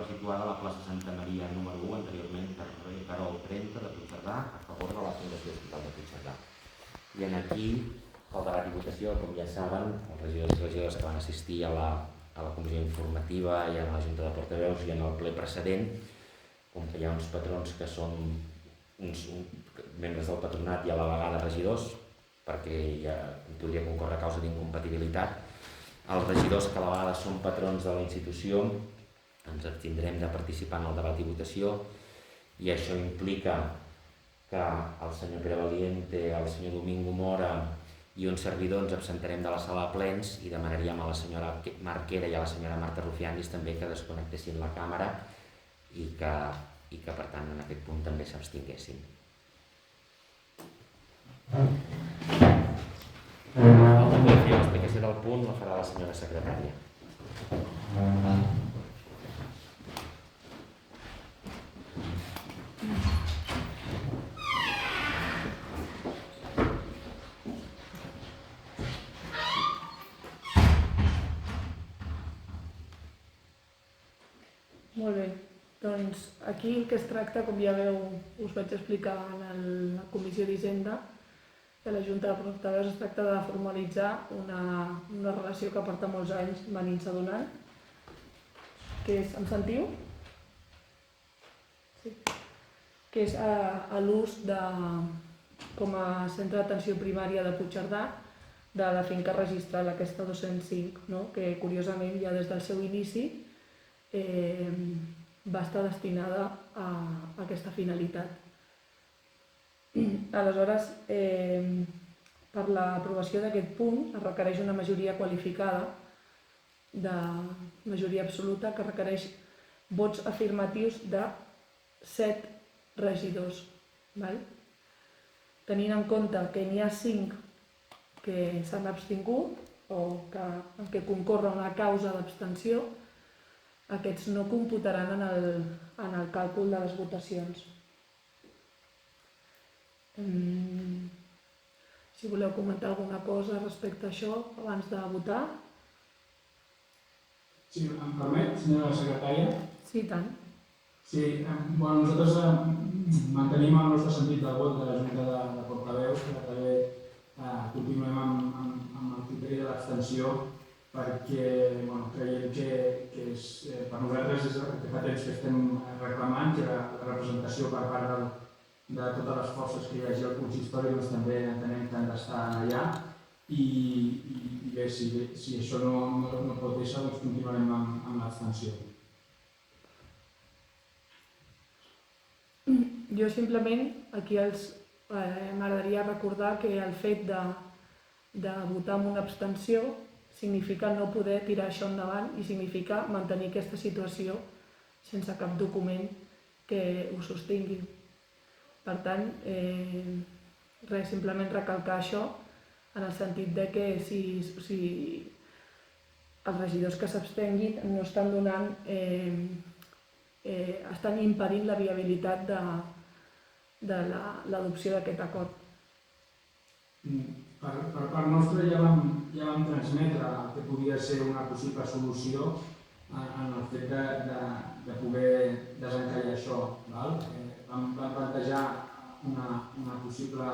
troba situada a la plaça Santa Maria número 1, anteriorment carrer Carol 30 de Puigcerdà, a favor de la Fundació Hospital de Puigcerdà. I aquí, el debat i votació, com ja saben, els regidors i regidores que van assistir a la comissió informativa i a la Junta de Portaveus i en el ple precedent, com que hi ha uns patrons que són uns membres del patronat i a la vegada regidors, perquè ja podria concórrer a causa d'incompatibilitat, els regidors que a la vegada són patrons de la institució ens abstindrem de participar en el debat i votació, i això implica que el senyor Pere Valiente, el senyor Domingo Mora i un servidor ens absentarem de la sala de plens i demanaríem a la senyora Marquera i a la senyora Marta Rufianis també que desconnectessin la càmera i que per tant en aquest punt també s'abstinguessin. L'explicació del punt la farà la senyora secretària. Molt bé, doncs aquí el que es tracta, com ja us vaig explicar en la Comissió d'Hisenda de la Junta de Portaveus, es tracta de formalitzar una relació que porta molts anys venint-se donant, que és, em sentiu? Sí. Que és a l'ús com a centre d'atenció primària de Puigcerdà de la finca registrada, aquesta 205, no? Que curiosament ja des del seu inici va estar destinada a aquesta finalitat. Aleshores, per l'aprovació d'aquest punt es requereix una majoria qualificada, de majoria absoluta, que requereix vots afirmatius de 7 regidors. Tenint en compte que n'hi ha 5 que s'han abstingut o que concorre una causa d'abstenció, aquests no computaran en el càlcul de les votacions. Si voleu comentar alguna cosa respecte a això abans de votar. Sí, em permet, senyora secretària? Sí, tant. Sí, nosaltres mantenim el nostre sentit del vot de la Junta de Portaveus, que també continuem amb el criteri de l'abstenció, perquè creiem que per nosaltres és el que fa temps que estem reclamant, que la representació per part de totes les forces que hi hagi al consistori també entenem que han d'estar allà, i bé, si això no pot ser, doncs continuarem amb l'abstenció. Jo simplement aquí m'agradaria recordar que el fet de votar amb una abstenció significa no poder tirar això endavant i significa mantenir aquesta situació sense cap document que ho sostingui. Per tant, simplement recalcar això en el sentit de que si els regidors que s'abstenguin no estan donant, estan impedint la viabilitat de l'adopció d'aquest acord. Per part nostra ja vam transmetre que podia ser una possible solució en el fet de poder desencallar això. Vam plantejar una possible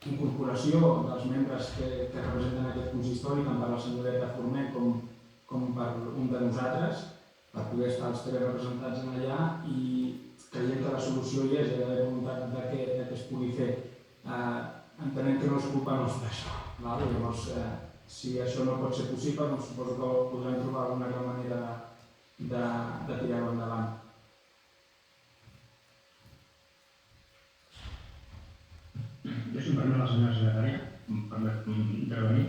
incorporació dels membres que representen aquest consistori, tant per la senyoreta Forment com per un de nosaltres, per poder estar els 3 representats allà, i creiem que la solució hi és, hi ha d'haver voluntat que es pugui fer. Entenem que no és culpa nostra això. Llavors, si això no pot ser possible, doncs suposo que podrem trobar alguna altra manera de tirar-ho endavant. Jo, si em permet la senyora secretària, em permet intervenir.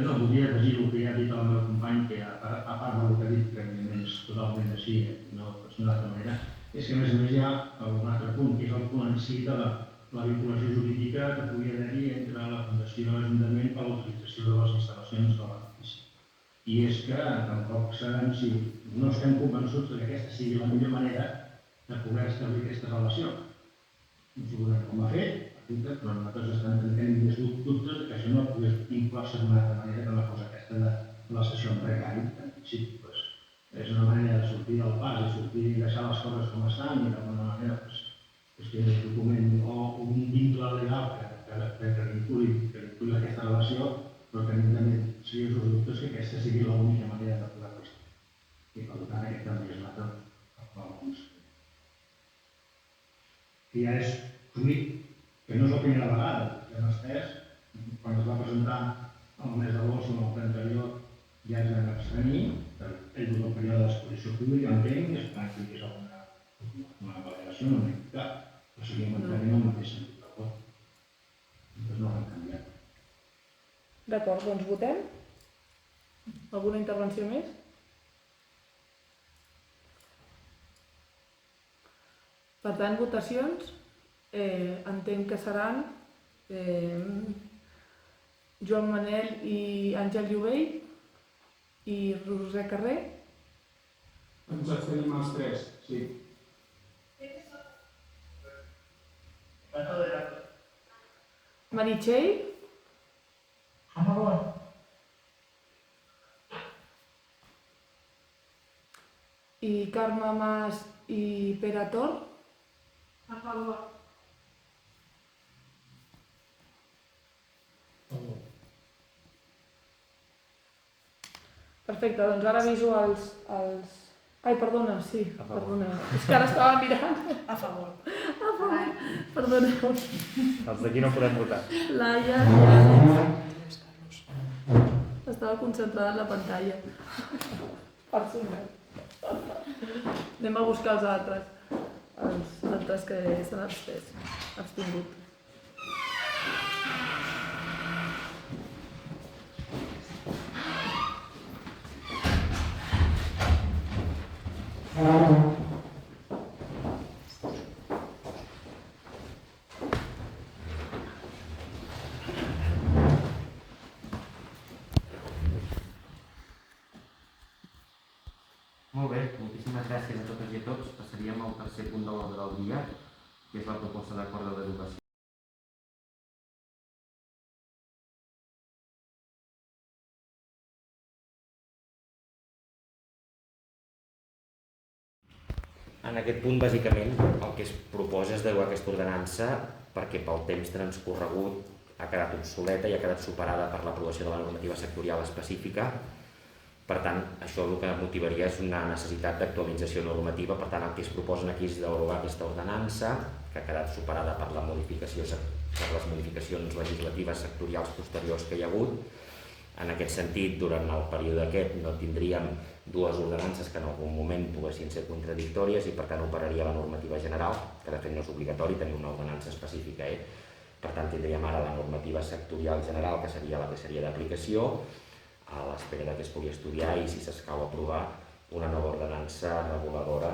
No, voldria afegir el que ja ha dit el meu company, que a part del que ha dit, que és totalment així, no pot ser d'altra manera, és que a més hi ha un altre punt, que és el punt en si de la vinculació jurídica que pugui haver-hi entre la Fundació i l'Ajuntament per la utilització de les instal·lacions de l'edifici. I és que tampoc sabem si no estem convençuts que aquesta sigui la millor manera de poder establir aquesta relació. Com ha fet, però nosaltres tenim més dubtes que això no pogués vincular-se d'una altra manera que la cosa aquesta de la sessió en precari. Sí, és una manera de sortir del pas i sortir i deixar les coses com estan i d'alguna manera és que un document o un vincle legal que vinculi aquesta relació, però que també sigui els dubtes que aquesta sigui l'única manera de poder qüestionar. I per tant aquest també és l'altre alguns. Que ja és fruit, que no és la primera vegada, que en els tres, quan es va presentar el mes d'agost o el ple anterior, ja es van abstenir, és un període d'exposició pública, entenc, és pràctic que és una validació, no m'he indicat, però seguim mantenint el mateix sentit del vot. Doncs no l'han canviat. D'acord, doncs votem. Alguna intervenció més? Per tant, votacions, entenc que seran Joan Manel i Àngel Llobell i Roser Carrer. Ens abstenim els tres, sí. Meritxell. A favor. I Carme Mas i Pere Tor. A favor. Perfecte, doncs ara aviso els... Ai, perdona, sí, perdoneu. És que ara estava mirant. A favor. A favor. Perdoneu. Els d'aquí no podem votar. Laia i Àlex. Estava concentrada en la pantalla. Per sumar. Anem a buscar els altres que s'han abstingut. Molt bé, moltíssimes gràcies a totes i a tots. Passaríem al tercer punt de l'ordre del dia, que és la proposta d'acord d'educació. En aquest punt, bàsicament, el que es proposa és derogar aquesta ordenança perquè pel temps transcorregut ha quedat obsoleta i ha quedat superada per l'aprovació de la normativa sectorial específica. Per tant, això el que motivaria és una necessitat d'actualització normativa. Per tant, el que es proposa aquí és derogar aquesta ordenança, que ha quedat superada per les modificacions legislatives sectorials posteriors que hi ha hagut. En aquest sentit, durant el període aquest no tindríem dues ordenances que en algun moment poguessin ser contradictòries i per tant operaria la normativa general, que de fet no és obligatori tenir una ordenança específica. Per tant, tindríem ara la normativa sectorial general, que seria la que seria d'aplicació, a l'espera que es pugui estudiar i, si s'escau, aprovar una nova ordenança reguladora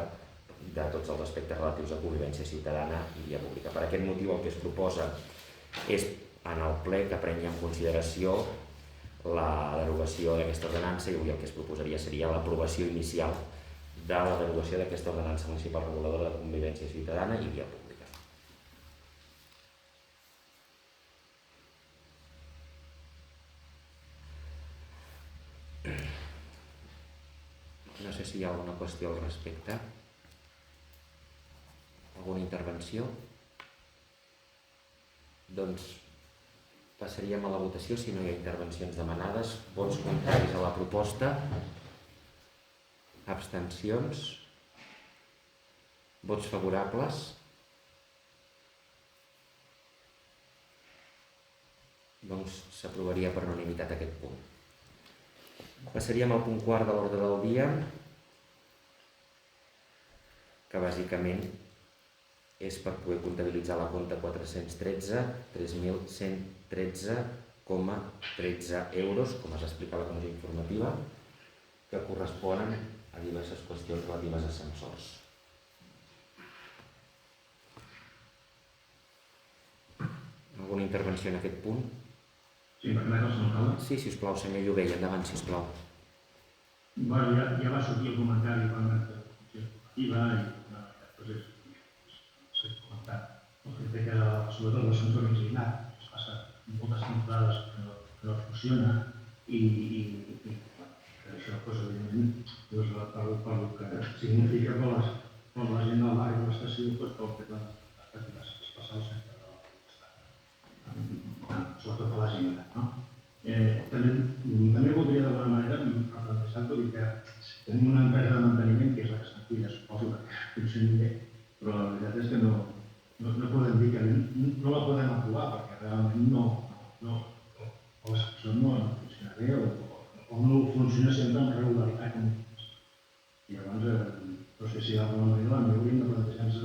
de tots els aspectes relatius a convivència ciutadana i via pública. Per aquest motiu, el que es proposa és en el ple que prengui en consideració la derogació d'aquesta ordenança i avui el que es proposaria seria l'aprovació inicial de la derogació d'aquesta ordenança municipal reguladora de convivència ciutadana i via pública. No sé si hi ha alguna qüestió al respecte. Alguna intervenció? Doncs passaríem a la votació si no hi ha intervencions demanades. Vots contraris a la proposta? Abstencions? Vots favorables? Doncs s'aprovaria per unanimitat aquest punt. Passaríem al punt quart de l'ordre del dia, que bàsicament és per poder comptabilitzar la compta 413, 3.113,13 euros, com es explica a la comissió informativa, que corresponen a diverses qüestions relatives a ascensors. Alguna intervenció en aquest punt? Si em permet el senyor alcalde. Sí, sisplau, senyor Llobell, endavant, sisplau. Bueno, ja va sortir el comentari quan vam fer la comissió informativa i després s'ha comentat el fet que sobretot l'ascensor inclinat es passa moltes temporades que no funciona i això, evidentment, pel que significa per la gent del barri de l'estació, pel fet de passar el centre de l'estat, sobretot a la gent gran. També voldria d'alguna manera plantejar-ho dir que tenim una empresa de manteniment que és la que se'n cuida, suposo que funcioni bé, però la veritat és que no podem dir que no la podem aprovar perquè realment o l'excepció no funciona bé o no funciona sempre amb regularitat com és. I llavors, no sé si d'alguna manera la hauríem de plantejar-nos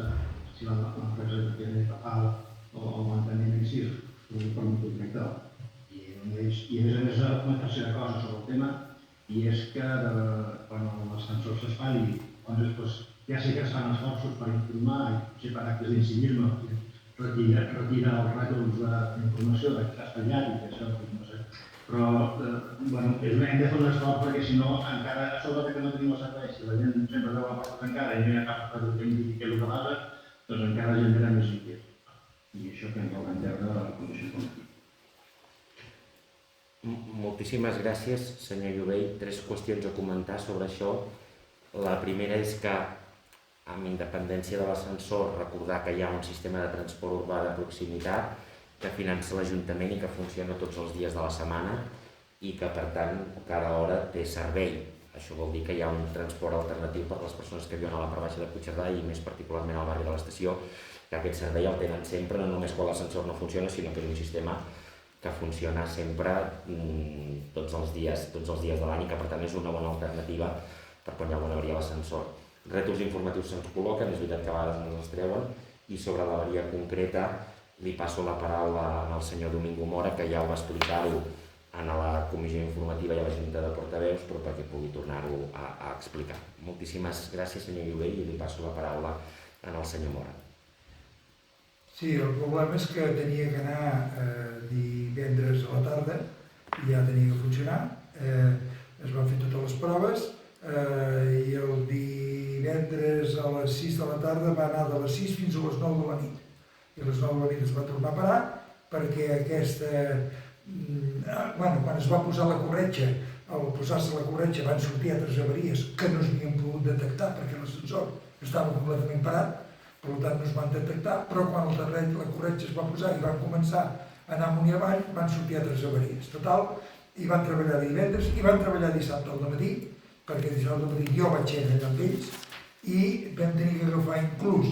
si l'empresa que fa el manteniment sí es produït per un contracte. I a més una tercera cosa sobre el tema, i és que quan l'ascensor s'esfà i ja sé que es fan esforços per informar i potser per actes d'incivisme retira els rètols d'informació que s'ha espatllat i que això, no sé. Però hem de fer un esforç perquè si no, encara a sobre que no tenim el servei, si la gent sempre veu la porta tancada i no hi ha cap cosa que indiqui què és el que passa, doncs encara la gent verà més inquiet. I això que ens ho vam veure de la condició política. Moltíssimes gràcies, senyor Jovell. 3 qüestions a comentar sobre això. La primera és que, amb independència de l'ascensor, recordar que hi ha un sistema de transport urbà de proximitat que finança l'Ajuntament i que funciona tots els dies de la setmana i que, per tant, cada hora té servei. Això vol dir que hi ha un transport alternatiu per a les persones que viuen a la part baixa de Puigcerdà i més particularment al barri de l'Estació, que aquest servei el tenen sempre, no només quan l'ascensor no funciona, sinó que és un sistema que funciona sempre tots els dies de l'any i que per tant és una bona alternativa per quan hi ha alguna avaria a l'ascensor. Rètols informatius se'ns col·loquen, és veritat que a vegades ens els treuen, i sobre l'avaria concreta li passo la paraula al senyor Domingo Mora, que ja ho va explicar-ho en la comissió informativa i a la Junta de Portaveus, però perquè pugui tornar-ho a explicar. Moltíssimes gràcies, senyor Jovell, i li passo la paraula al senyor Mora. Sí, el problema és que tenia que anar divendres a la tarda i ja tenia que funcionar. Es van fer totes les proves i el divendres a les 6 de la tarda va anar de les 6 fins a les 9 de la nit. I a les 9 de la nit es va tornar a parar perquè quan es va posar la corretja, al posar-se la corretja van sortir altres avaries que no s'havien pogut detectar perquè l'ascensor estava completament parat, per tant no es van detectar, però quan la corretja es va posar i van començar a anar amunt i avall, van sortir altres avaries. Total, i van treballar divendres i van treballar dissabte al matí, perquè dissabte al matí jo vaig anar allà amb ells, i vam tenir que agafar inclús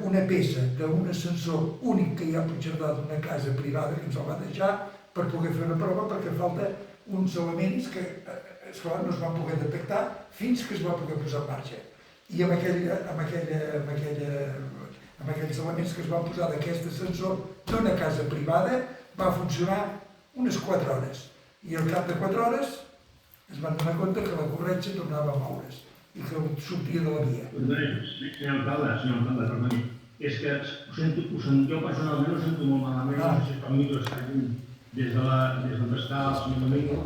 una peça d'un ascensor únic que hi ha a Puigcerdà d'una casa privada que ens el va deixar per poder fer una prova, perquè falta uns elements que no es van poder detectar fins que es va poder posar en marxa. I amb aquells elements que es van posar d'aquest ascensor d'una casa privada va funcionar unes 4 hores. I al cap de 4 hores es van donar compte que la corretja tornava a moure's i que sortia de la via. Senyor alcalde, perdoni, és que jo personalment ho sento molt malament, no sé si per mi està des d'on està el senyor Domingo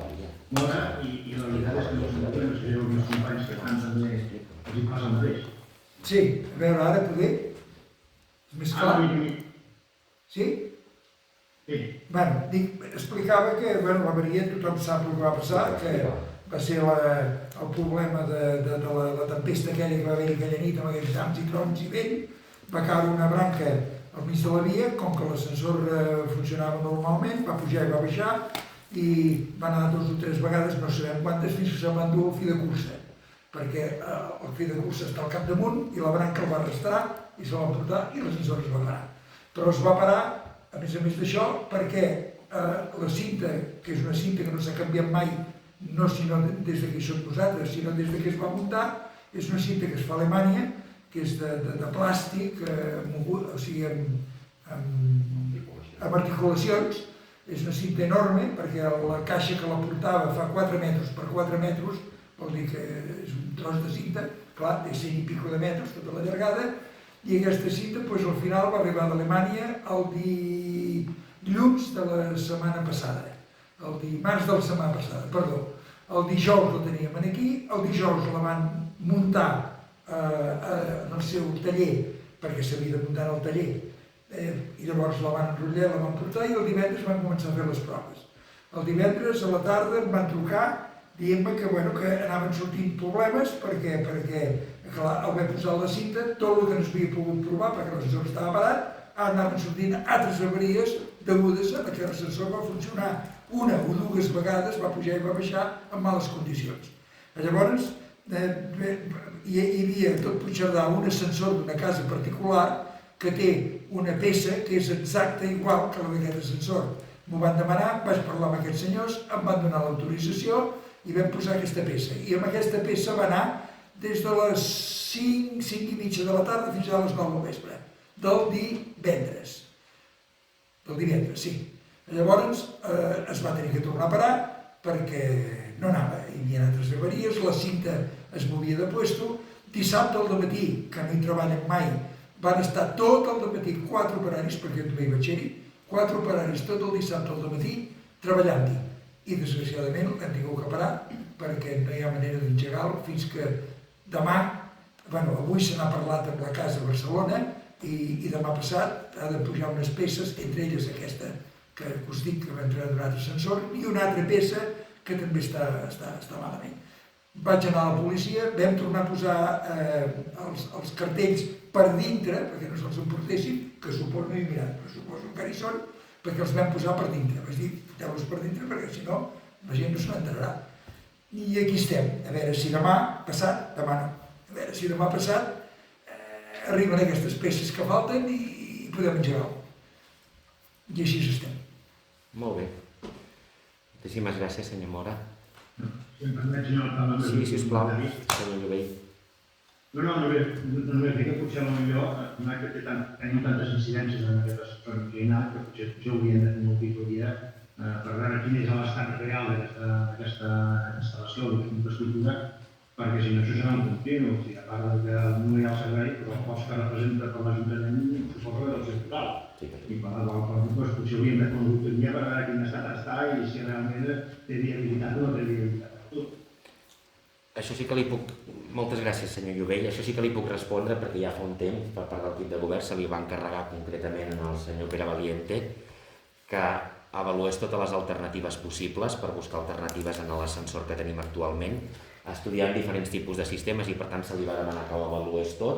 Mora i la veritat és que no sentim, no sé si els meus companys que estan també els hi passa el mateix. Sí, a veure, ara poder? És més clar? Sí? Sí. Bueno, explicava que l'avaria tothom sap el que va passar, que va ser el problema de la tempesta aquella que va haver aquella nit amb aquells llams i trons i vent, va caure una branca al mig de la via, com que l'ascensor funcionava normalment, va pujar i va baixar, i va anar 2 o 3 vegades, no sabem quantes, fins que se'l van dur al fi de cursa, perquè el fi de cursa està al capdamunt i la branca el va arrastrar i se la va portar i l'ascensor es va parar. Però es va parar, a més d'això, perquè la cinta, que és una cinta que no s'ha canviat mai, no sinó des que hi som nosaltres, sinó des que es va muntar, és una cinta que es fa a Alemanya, que és de plàstic, o sigui, amb articulacions. És una cinta enorme, perquè la caixa que la portava fa 4 metres per 4 metres, vol dir que és un tros de cinta, clar, té 100 i pico de metres, tota la llargada, i aquesta cinta, al final, va arribar d'Alemanya el dilluns de la setmana passada, el dimarts de la setmana passada, perdó. El dijous la teníem aquí, el dijous la van muntar en el seu taller, perquè s'havia de muntar en el taller, i llavors la van enrotllar, la van portar i el divendres van començar a fer les proves. El divendres a la tarda em van trucar dient-me que anaven sortint problemes perquè clar, al haver posat la cinta, tot el que no s'havia pogut provar perquè l'ascensor estava parat, anaven sortint altres avaries degudes a que l'ascensor va funcionar una o dues vegades, va pujar i va baixar en males condicions. Llavors, hi havia tot Puigcerdà un ascensor d'una casa particular que té una peça que és exacta igual que la d'aquest ascensor. M'ho van demanar, vaig parlar amb aquests senyors, em van donar l'autorització i vam posar aquesta peça. I amb aquesta peça va anar des de les 5 i mitja de la tarda fins a les 9 del vespre, del divendres. Del divendres, sí. Llavors es va tenir que tornar a parar perquè no anava, hi havia altres avaries, la cinta es movia de puesto. Dissabte al matí, que no hi treballen mai, van estar tot el matí 4 operaris, perquè jo també hi vaig ser-hi, 4 operaris tot el dissabte al matí treballant-hi. I desgraciadament l'hem tingut que parar perquè no hi ha manera d'engegar-lo fins que demà, avui se n'ha parlat amb la casa a Barcelona i demà passat ha de pujar unes peces, entre elles aquesta que us dic que va entrar d'un altre ascensor i una altra peça que també està malament. Vaig anar a la policia, vam tornar a posar els cartells per dintre, perquè no se'ls emportessin, que suposo no hi he mirat, però suposo que hi són, perquè els vam posar per dintre. Vaig dir, foteu-los per dintre perquè si no la gent no se n'entrarà. I aquí estem, a veure si demà passat, demà no, a veure si demà passat arriben aquestes peces que falten i podem engegar-ho. I així estem. Molt bé. Moltíssimes gràcies, senyor Mora. Si em permet, senyor alcalde... Sí, sisplau, senyor Llobell. Només dir que potser millor, donat que tenim tantes incidències en aquest ascensor inclinat, que potser hauríem de fer una auditoria per veure quin és l'estat real d'aquesta instal·lació, d'aquesta infraestructura, perquè si no això serà un continu, a part que no hi ha el servei, però el cost que representa per l'Ajuntament suposo que deu ser total. I per la qual cosa potser hauríem de fer una auditoria per veure quin estat està i si realment té viabilitat o no té viabilitat. Això sí que li puc... Moltes gràcies, senyor Llobell. Això sí que li puc respondre perquè ja fa un temps, per part del equip de govern, se li va encarregar concretament al senyor Pere Valiente que avalués totes les alternatives possibles per buscar alternatives en l'ascensor que tenim actualment, estudiant diferents tipus de sistemes i per tant se li va demanar que ho avalués tot,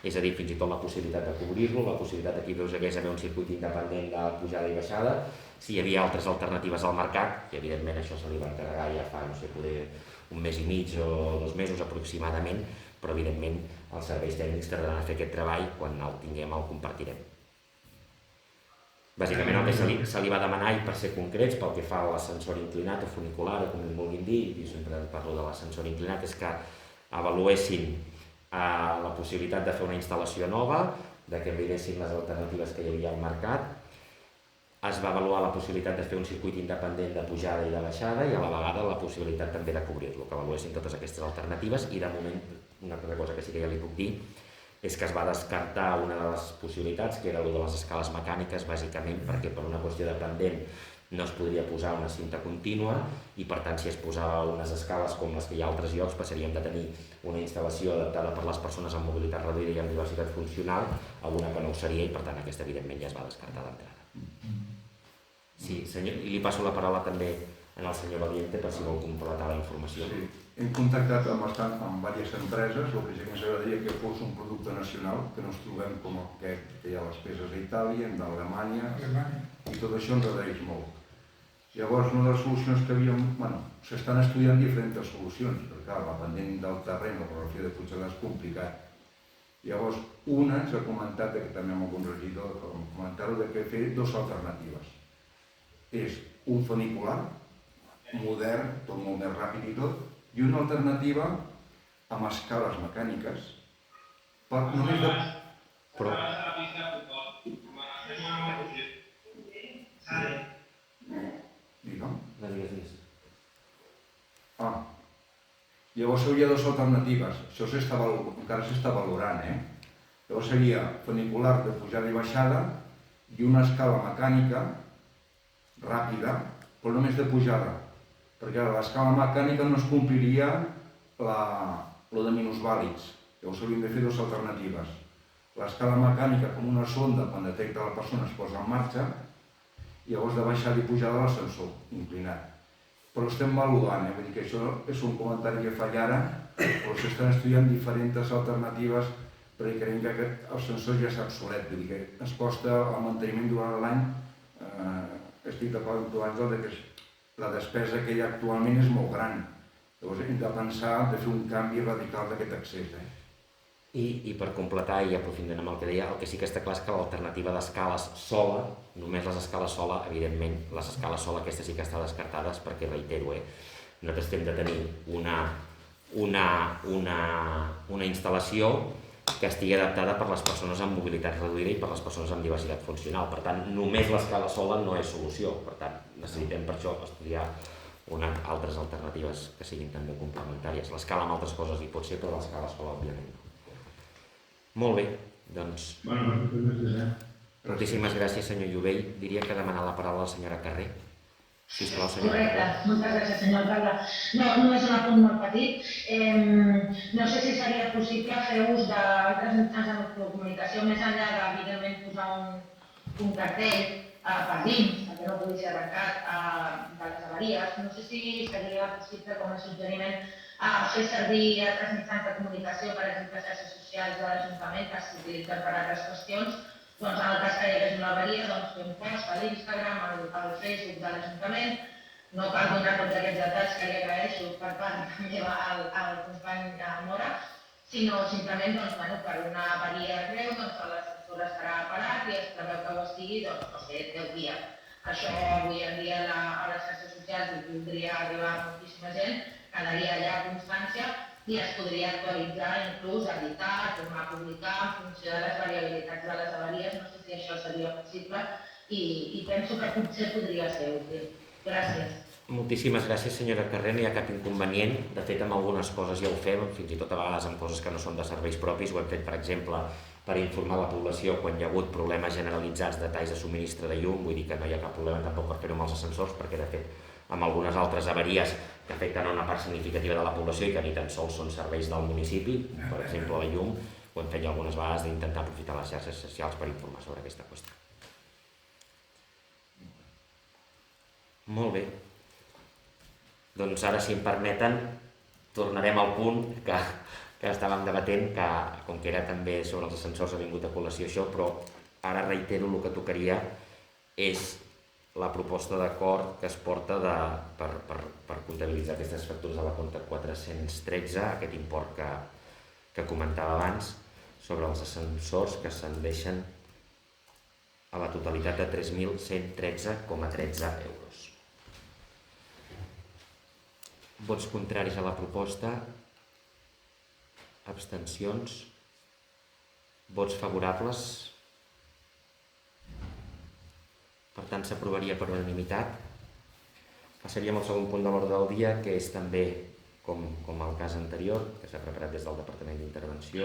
és a dir, fins i tot la possibilitat de cobrir-lo, la possibilitat que hi hagués haver un circuit independent de pujada i baixada, si hi havia altres alternatives al mercat, i evidentment això se li va encarregar ja fa, no sé, poder un mes i mig o 2 mesos aproximadament, però evidentment els serveis tècnics tardaran a fer aquest treball, quan el tinguem el compartirem. Bàsicament el que se li va demanar, i per ser concrets, pel que fa a l'ascensor inclinat o funicular, o com en vulguin dir, i sempre parlo de l'ascensor inclinat, és que avaluessin la possibilitat de fer una instal·lació nova, de que miressin les alternatives que hi havia al mercat. Es va avaluar la possibilitat de fer un circuit independent de pujada i de baixada i a la vegada la possibilitat també de cobrir-lo, que avaluessin totes aquestes alternatives i de moment una altra cosa que sí que ja li puc dir és que es va descartar una de les possibilitats que era el de les escales mecàniques bàsicament perquè per una qüestió de pendent no es podria posar una cinta contínua i per tant si es posava unes escales com les que hi ha a altres llocs passaríem de tenir una instal·lació adaptada per les persones amb mobilitat reduïda i amb diversitat funcional a una que no ho seria i per tant aquesta evidentment ja es va descartar d'entrada. Sí, senyor, i li passo la paraula també al senyor Valiente per si vol completar la informació. Sí, hem contactat amb diverses empreses, el que sí que ens agradaria que fos un producte nacional, que no ens trobem com aquest que hi ha les peces d'Itàlia, d'Alemanya, i tot això ens agradaria molt. Llavors, una de les solucions que havíem... s'estan estudiant diferents solucions, perquè la pendent del terreny, la geografia de Puigcerdà és complicat. Llavors, una s'ha comentat, que també amb algun regidor comentar-ho, de que fer 2 alternatives. És un funicular, modern, tot molt més ràpid i tot, i una alternativa amb escales mecàniques per només de... Però... Digue'm. Llavors hi hauria 2 alternatives, això encara s'està valorant, Llavors seria funicular de pujada i baixada i una escala mecànica ràpida, però només de pujada, perquè l'escala mecànica no es compliria lo de minusvàlids. Llavors hauríem de fer 2 alternatives. L'escala mecànica com una sonda quan detecta la persona es posa en marxa i llavors de baixada i pujada l'ascensor inclinat. però estem valorant, vull dir que això és un comentari que faig ara, però s'estan estudiant diferents alternatives perquè creiem que aquest ascensor ja és obsolet, vull dir que ens costa el manteniment durant l'any, estic d'acord amb tu, Àngel, que la despesa que hi ha actualment és molt gran. Llavors hem de pensar de fer un canvi radical d'aquest accés. I per completar, i aprofundindo amb el que deia, el que sí que està clar és que l'alternativa d'escales sola, només les escales sola, evidentment, les escales sola aquestes sí que estan descartades perquè, reitero, nosaltres hem de tenir una instal·lació que estigui adaptada per les persones amb mobilitat reduïda i per les persones amb diversitat funcional. Per tant, només l'escala sola no és solució. Per tant, necessitem per això estudiar altres alternatives que siguin també complementàries. L'escala amb altres coses hi pot ser, però l'escala sola, òbviament, no. Molt bé, doncs... Moltíssimes gràcies, senyor Jovell. Diria que demanat la paraula a la senyora Carré. Sisplau, senyora Carré. Correcte, moltes gràcies, senyor alcalde. No, només un apunt molt petit. No sé si seria possible fer ús d'altres mitjans de comunicació, més enllà de, evidentment, posar un cartell per dins, perquè no pugui ser arrencat de les avaries. No sé si seria possible, com a suggeriment, fer servir altres mitjans de comunicació, per exemple, xarxes socials de l'Ajuntament, que s'utilitzen per a altres qüestions. Doncs en el cas que hi hagués una avaria, doncs fer un post a l'Instagram, al Facebook de l'Ajuntament. No cal donar tots aquests detalls que li agraeixo per part meva al company Mora, sinó simplement per una avaria greu, l'ascensor estarà parat i es preveu que ho estigui, no sé, 10 dies. Això avui en dia a les xarxes socials hi podria arribar moltíssima gent, quedaria allà constància i es podria actualitzar, inclús editar, tornar a publicar en funció de les variabilitats de les avaries. No sé si això seria possible i penso que potser podria ser útil. Gràcies. Moltíssimes gràcies, senyora Carré, no hi ha cap inconvenient. De fet, amb algunes coses ja ho fem, fins i tot a vegades amb coses que no són de serveis propis. Ho hem fet, per exemple, per informar la població quan hi ha hagut problemes generalitzats de talls de subministre de llum. Vull dir que no hi ha cap problema tampoc per fer-ho amb els ascensors, perquè de fet amb algunes altres avaries que afecten a una part significativa de la població i que ni tan sols són serveis del municipi, per exemple la llum, ho hem fet ja algunes vegades d'intentar aprofitar les xarxes socials per informar sobre aquesta qüestió. Molt bé. Doncs ara, si em permeten, tornarem al punt que estàvem debatent, que com que era també sobre els ascensors ha vingut a col·lació això, però ara reitero el que tocaria és la proposta d'acord que es porta per comptabilitzar aquestes factures a la compta 413, aquest import que comentava abans, sobre els ascensors que s'endeixen a la totalitat de 3.113,13 euros. Vots contraris a la proposta, abstencions, vots favorables. Per tant, s'aprovaria per unanimitat. Passaríem al segon punt de l'ordre del dia, que és també, com el cas anterior, que s'ha preparat des del Departament d'Intervenció,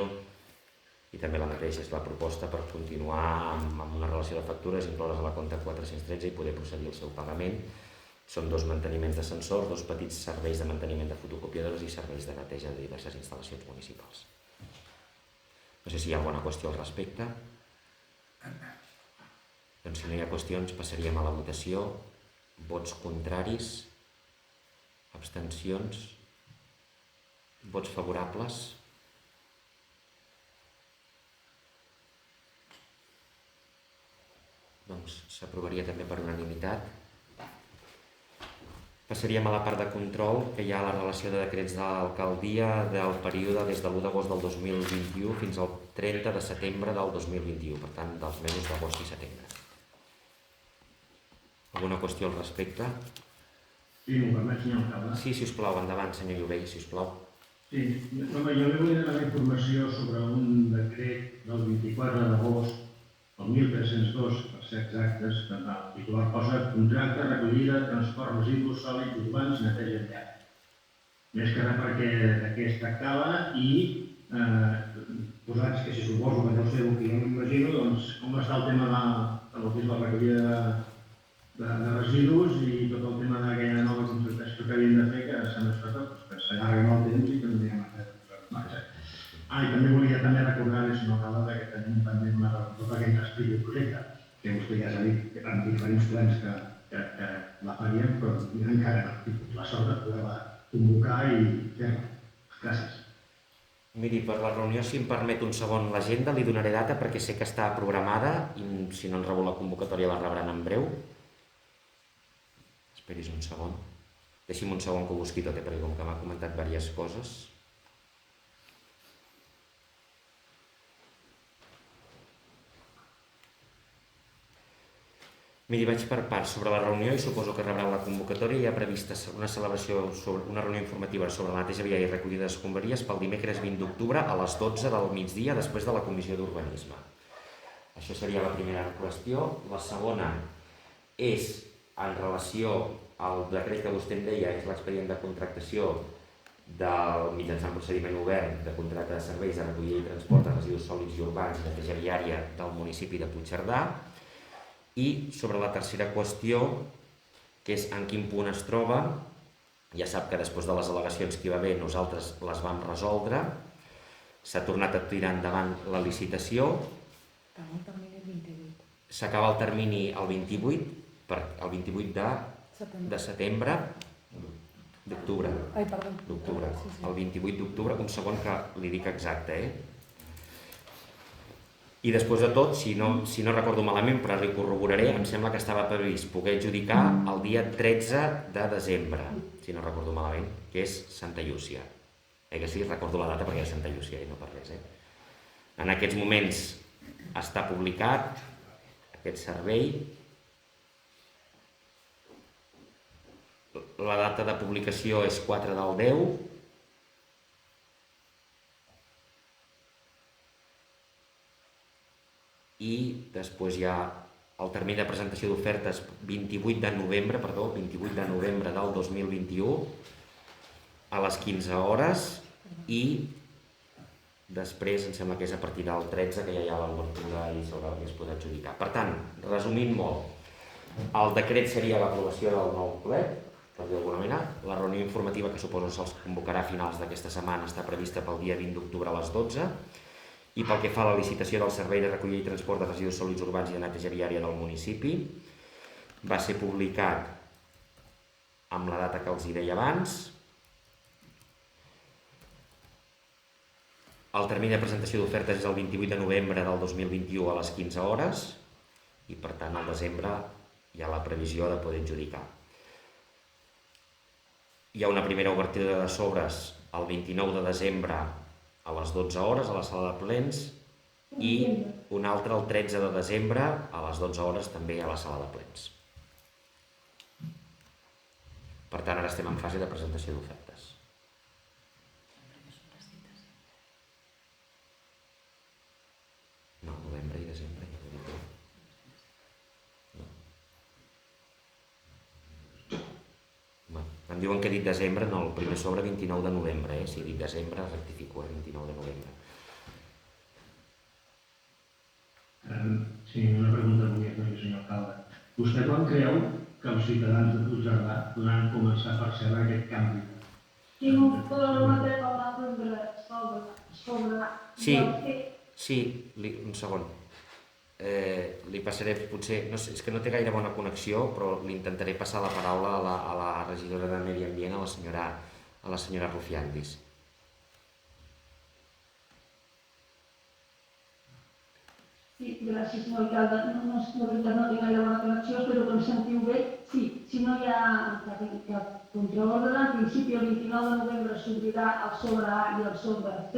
i també la mateixa és la proposta per continuar amb una relació de factures incloses a la compta 413 i poder procedir al seu pagament. Són 2 manteniments d'ascensors, 2 petits serveis de manteniment de fotocopiadores i serveis de neteja de diverses instal·lacions municipals. No sé si hi ha alguna qüestió al respecte. Doncs si no hi ha qüestions passaríem a la votació. Vots contraris, abstencions, vots favorables. Doncs s'aprovaria també per unanimitat. Passaríem a la part de control, que hi ha la relació de decrets de l'alcaldia del període des de l'1 d'agost del 2021 fins al 30 de setembre del 2021, per tant, dels mesos d'agost i setembre. Alguna qüestió al respecte? Sí, m'ho permet, senyor alcalde. Sí, sisplau, endavant, senyor Jovell, sisplau. Sí, jo li volia donar informació sobre un decret del 24 d'agost, el 1302, per ser exactes, que el titular posa contracte, recollida, transport, residus sòlids urbans, neteja llar. Més que res perquè de què es tractava i posats que si suposo que no sé el que jo m'imagino, doncs com està el tema de la recollida de residus i tot el tema d'aquella nova contractació que havien de fer, que s'han desfasat, que s'allarguen el temps i que no hi ha massa. I també volia recordar, senyor alcalde, que tenim pendent tot aquest expliqui el projecte, que vostè ja s'ha dit en diferents plens que que la faríem, però encara no he tingut la sort de poder-la convocar i fer-la. Gràcies. Miri, per la reunió, si em permet un segon l'agenda, li donaré data perquè sé que està programada i si no en rebut la convocatòria la rebran en breu. Esperis un segon. Deixi'm un segon que ho busqui tot, perquè com que m'ha comentat diverses coses. Miri, vaig per parts sobre la reunió i suposo que rebran la convocatòria. Hi ha prevista una celebració, una reunió informativa sobre la neteja viària i recollida d'escombraries pel dimecres 20 d'octubre a les 12 del migdia després de la Comissió d'Urbanisme. Això seria la primera qüestió. La segona és en relació al decret que vostè em deia, és l'expedient de contractació del mitjançant procediment obert de contracte de serveis de recollida i transport de residus sòlids i urbans i neteja viària del municipi de Puigcerdà. I sobre la tercera qüestió, que és en quin punt es troba, ja sap que després de les al·legacions que hi va haver nosaltres les vam resoldre, s'ha tornat a tirar endavant la licitació, s'acaba el termini el 28 de setembre, d'octubre, el 28 d'octubre, un segon que li dic exacte, I després de tot, si no recordo malament, però li corroboraré, em sembla que estava previst poder adjudicar el dia 13 de desembre, si no recordo malament, que és Santa Llúcia. Que sí, recordo la data perquè és Santa Llúcia i no per res. En aquests moments està publicat aquest servei. La data de publicació és 4 del 10. I després hi ha el termini de presentació d'ofertes 28 de novembre del 2021 a les 15 hores i després em sembla que és a partir del 13 que ja hi ha l'obertura i sobre el que es pot adjudicar. Per tant, resumint molt, el decret seria l'aprovació del nou ple, per dir d'alguna manera, la reunió informativa que suposo se'ls convocarà a finals d'aquesta setmana està prevista pel dia 20 d'octubre a les 12. I pel que fa a la licitació del servei de recollida i transport de residus sòlids urbans i de neteja viària del municipi, va ser publicat amb la data que els deia abans. El termini de presentació d'ofertes és el 28 de novembre del 2021 a les 15 hores i per tant al desembre hi ha la previsió de poder adjudicar. Hi ha una primera obertura de sobres el 29 de desembre a les 12 hores a la sala de plens i una altra el 13 de desembre a les 12 hores també a la sala de plens. Per tant, ara estem en fase de presentació d'ofertes. No, novembre i desembre. Em diuen que he dit desembre, no, el primer sobre 29 de novembre, si he dit desembre rectifico, 29 de novembre. Sí, una pregunta volia fer, senyor alcalde. Vostè quan creu que els ciutadans de Puigcerdà podran començar a percebre aquest canvi? Sí, un segon. Li passaré, potser, no sé, és que no té gaire bona connexió, però li intentaré passar la paraula a la regidora de Medi Ambient, a la senyora Rufiandis. Sí, gràcies, senyor alcalde. No tinc gaire bona connexió, espero que em sentiu bé. Sí, si no hi ha cap contraordre, en principi el 29 de novembre s'obrirà el sobre A i el sobre C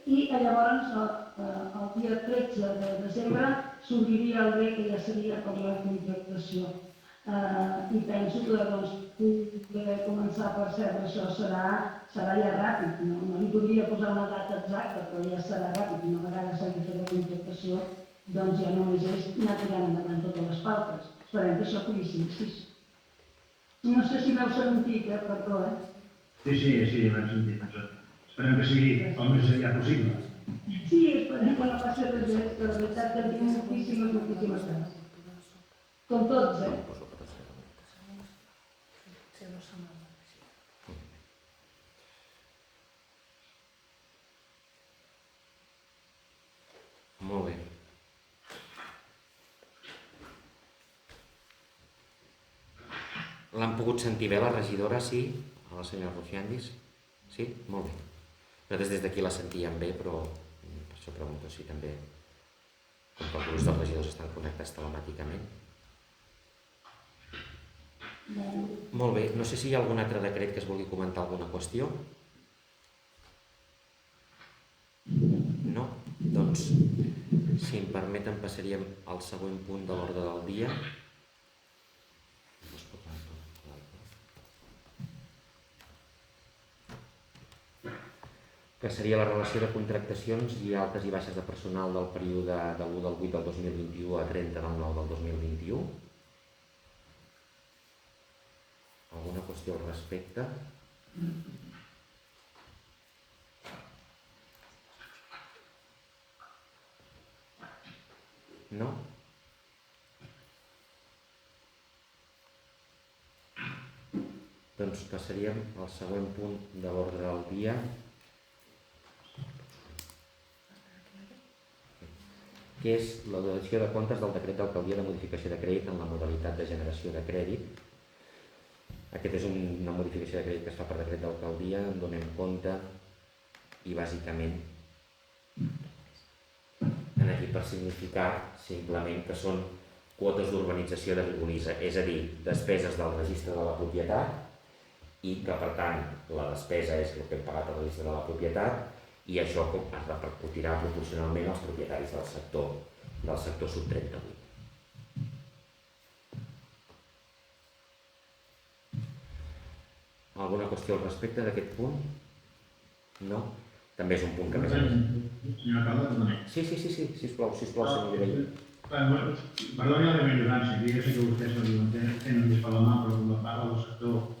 i llavors el dia 13 de desembre s'obriria el B, que ja seria per la contractació. I penso que poder començar a percebre això serà ja ràpid. No li podria posar una data exacta, però ja serà ràpid. Una vegada s'hagi fet la contractació, doncs ja només és anar tirant endavant totes les pautes. Esperem que això pugui ser així. No sé si m'heu sentit, perdó, Sí, m'hem sentit. Esperem que sigui el més aviat possible. Sí, esperem que no passi res més, però la veritat que tinc moltíssimes ganes. Com tots, Molt bé. L'han pogut sentir bé la regidora, sí? A la senyora Rufiandis? Sí? Molt bé. Nosaltres des d'aquí la sentíem bé, però per això pregunto si també, com que alguns dels regidors estan connectats telemàticament. Molt bé. No sé si hi ha algun altre decret que es vulgui comentar alguna qüestió. No? Doncs, si em permeten, passaríem al següent punt de l'ordre del dia. Que seria la relació de contractacions i altes i baixes de personal del període de l'1 del 8 del 2021 a 30 del 9 del 2021. Alguna qüestió al respecte? No? Doncs passaríem al següent punt de l'ordre del dia, que és la donació de comptes del decret d'alcaldia de modificació de crèdit en la modalitat de generació de crèdit. Aquest és una modificació de crèdit que es fa per decret d'alcaldia, en donem compte i bàsicament aquí per significar simplement que són quotes d'urbanització de Rigolisa, és a dir, despeses del registre de la propietat i que per tant la despesa és el que hem pagat al registre de la propietat i això es repercutirà proporcionalment als propietaris del sector sub 38. Alguna qüestió al respecte d'aquest punt? No? També és un punt que més... Senyor alcalde, perdoni. Sí, sisplau, senyor Llobell. Perdoni la meva ignorància, jo sé que vostès no diuen, tenen més per la mà, però quan parla del sector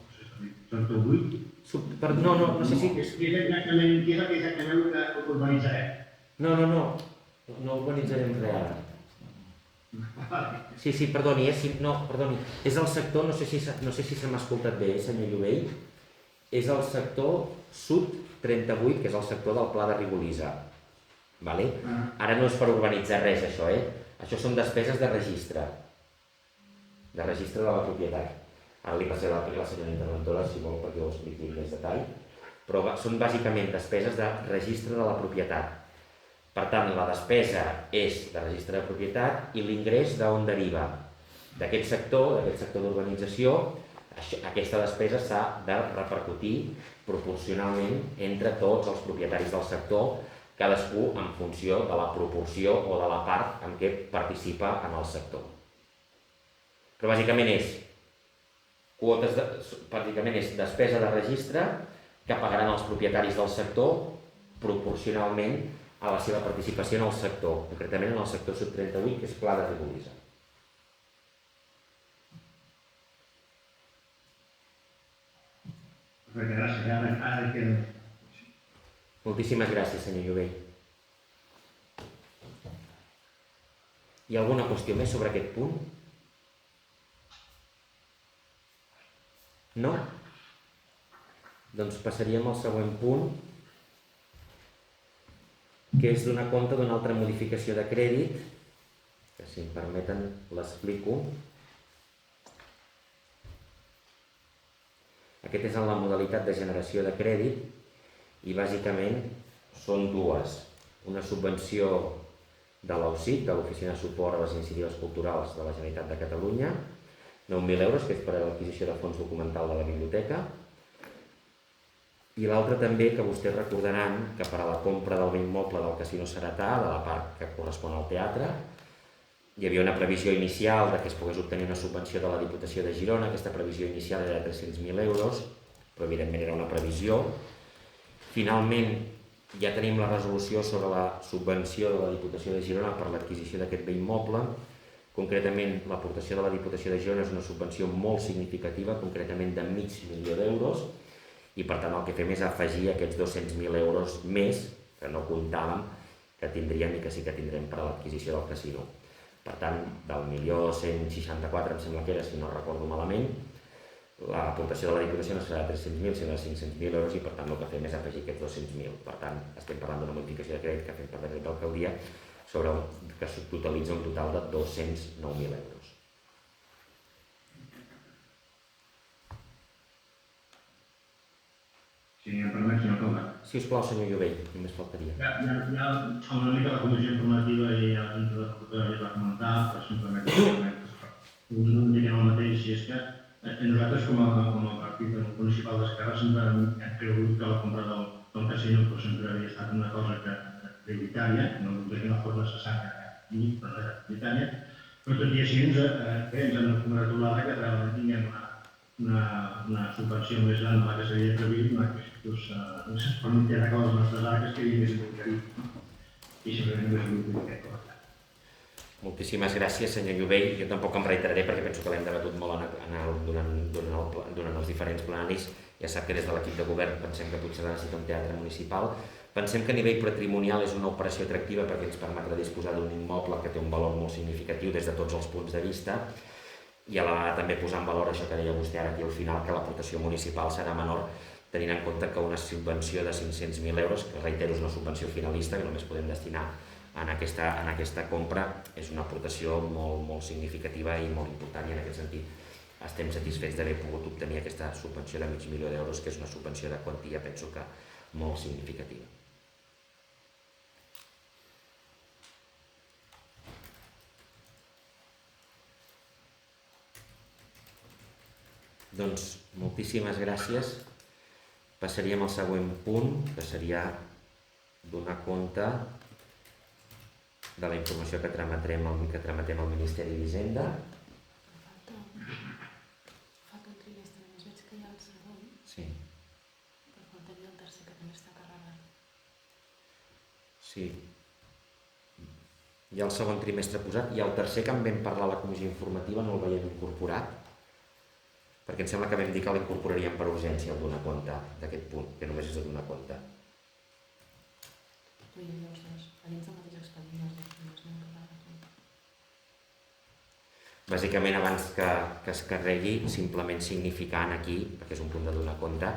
8... No sé si... Què és exactament el que urbanitzarem? No urbanitzarem res ara. Sí, perdoni, és el sector, no sé si se m'ha escoltat bé, senyor Llobell, és el sector sud 38, que és el sector del Pla de Rigolisa. Ara no és per urbanitzar res, això, Això són despeses de registre de la propietat. Ara li passaré la senyora interventora, si vol, perquè ho expliqui en més detall, però són bàsicament despeses de registre de la propietat. Per tant, la despesa és de registre de propietat i l'ingrés d'on deriva? D'aquest sector d'urbanització, aquesta despesa s'ha de repercutir proporcionalment entre tots els propietaris del sector, cadascú en funció de la proporció o de la part en què participa en el sector. Però bàsicament és despesa de registre que pagaran els propietaris del sector proporcionalment a la seva participació en el sector, concretament en el sector sub 38, que és Pla de Rigolisa. Gràcies, ara queda. Moltíssimes gràcies, senyor Llobell. Hi ha alguna qüestió més sobre aquest punt? No? Doncs passaríem al següent punt, que és donar compte d'una altra modificació de crèdit, que si em permeten l'explico. Aquest és en la modalitat de generació de crèdit i bàsicament són dues. Una subvenció de l'OSIC, de l'Oficina de Suport a les Iniciatives Culturals de la Generalitat de Catalunya, 9.000 euros, que és per a l'adquisició de fons documental de la biblioteca, i l'altra també, que vostès recordaran, que per a la compra del bé immoble del Casino Seretà, de la part que correspon al teatre, hi havia una previsió inicial que es pogués obtenir una subvenció de la Diputació de Girona. Aquesta previsió inicial era de 300.000 euros, però evidentment era una previsió. Finalment ja tenim la resolució sobre la subvenció de la Diputació de Girona per l'adquisició d'aquest bé immoble. Concretament, l'aportació de la Diputació de Girona és una subvenció molt significativa, concretament de $500.000 d'euros, i per tant el que fem és afegir aquests 200.000 euros més que no comptàvem que tindríem i que sí que tindrem per a l'adquisició del casino. Per tant, del 1.164.000, em sembla que era, si no recordo malament, l'aportació de la Diputació no serà de 300.000, sinó de 500.000 euros, i per tant el que fem és afegir aquests 200.000. Per tant, estem parlant d'una modificació de crèdit que fem per decret d'alcaldia que totalitza un total de 209.000 euros. si em permet, senyor alcalde. Sisplau, senyor Jovell, només faltaria. Ja una mica la comissió informativa i ja la va comentar, però simplement no em diguem el mateix, si és que nosaltres com a partit municipal d'Esquerra sempre hem cregut que la compra del casino sempre havia estat una cosa prioritària, no que no fos necessària, però era prioritària, però tot i així ens hem congratulat que realment tinguem una subvenció més gran de la que s'havia previst, ens permetia que les nostres arques quedin més encarrit. I simplement només vull dir aquest cosa. Moltíssimes gràcies, senyor Jovell. Jo tampoc em reiteraré perquè penso que l'hem debatut molt durant els diferents plenaris. Ja sap que des de l'equip de govern pensem que potser necessita un teatre municipal. Pensem que a nivell patrimonial és una operació atractiva perquè ens permetrà disposar d'un immoble que té un valor molt significatiu des de tots els punts de vista i a la vegada també posar en valor això que deia vostè ara aquí al final, que l'aportació municipal serà menor tenint en compte que una subvenció de 500.000 euros, que reitero és una subvenció finalista que només podem destinar en aquesta compra, és una aportació molt significativa i molt important i en aquest sentit estem satisfets d'haver pogut obtenir aquesta subvenció de $500.000 d'euros, que és una subvenció de quantia, penso que molt significativa. Doncs moltíssimes gràcies. Passaríem al següent punt, que seria donar compte de la informació que trametem al Ministeri d'Hisenda. Falta un trimestre, només veig que hi ha el segon. Sí. Però faltaria el tercer, que també està carregat. Sí. Hi ha el segon trimestre posat i el tercer que en vam parlar a la comissió informativa no el veiem incorporat, perquè em sembla que vam dir que l'incorporaríem per urgència el donar compte d'aquest punt, que només és de donar compte. Però hi havia els dos, a dins del mateix expedient, els dos primers no hem carregat. Bàsicament, abans que es carregui, simplement significant aquí, perquè és un punt de donar compte,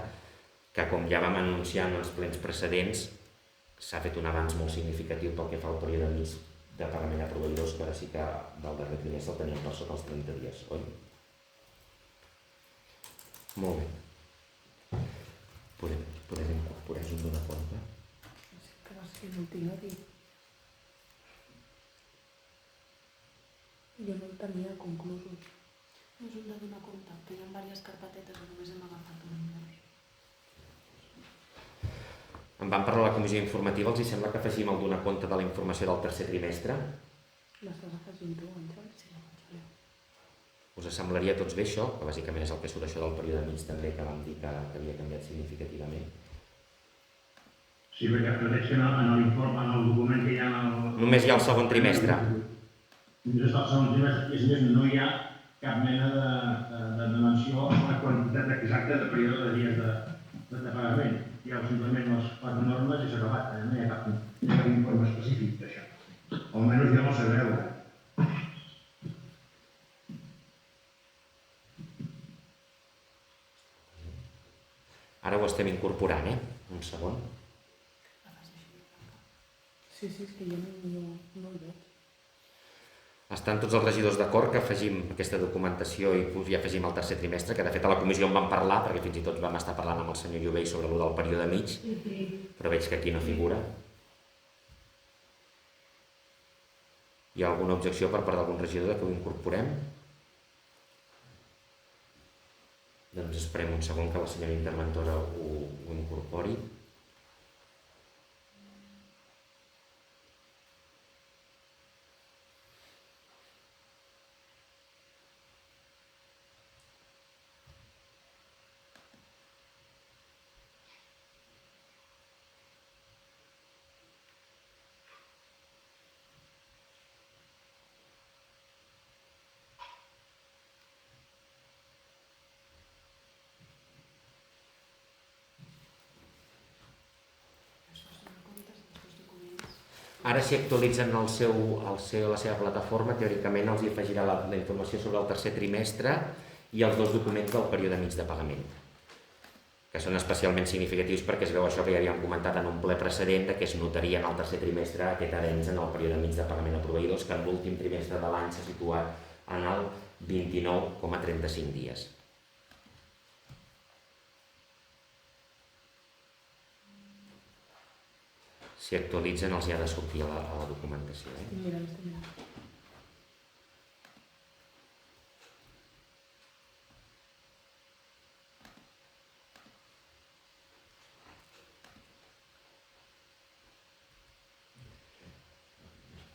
que com ja vam anunciar en els plens precedents, s'ha fet un avanç molt significatiu pel que fa al període mig de pagament a proveïdors, que ara sí que del darrer trimestre el teníem per sota els 30 dies, oi? Molt bé. Podem incorporar un donar compte? Que va ser l'últim a dir. Jo no el tenia conclusos. No és un de donar compte, que hi ha diverses carpetetes que només hem agafat un número. En vam parlar a la comissió informativa, els hi sembla que afegim el donar compte de la informació del tercer trimestre? L'estàs afegint tu, Àngel? Sí, Us semblaria a tots bé això? Que bàsicament és el que surt això del període mig també, que vam dir que havia canviat significativament. Sí, perquè veig que en l'informe, en el document que hi ha... Només hi ha el segon trimestre. Només està el segon trimestre, i és més, no hi ha cap mena de menció a la quantitat exacta de període de dies de pagament. Hi ha simplement les 4 normes i s'ha acabat. No hi ha cap informe específic d'això. Almenys jo no sé veure. Ara ho estem incorporant, Un segon. Sí, és que jo no el veig. Estan tots els regidors d'acord que afegim aquesta documentació i afegim el tercer trimestre, que de fet a la comissió en vam parlar, perquè fins i tot vam estar parlant amb el senyor Jovell sobre allò del període mig, però veig que aquí no figura. Hi ha alguna objecció per part d'algun regidor que ho incorporem? Doncs esperem un segon que la senyora interventora ho incorpori. Ara, si actualitzen la seva plataforma, teòricament els hi afegirà la informació sobre el tercer trimestre i els 2 documents del període mig de pagament, que són especialment significatius perquè es veu això que ja havíem comentat en un ple precedent, que es notaria en el tercer trimestre aquest avenç en el període mig de pagament a proveïdors, que en l'últim trimestre de l'any s'ha situat en el 29,35 dies. Si actualitzen els hi ha de sortir a la documentació. Mira.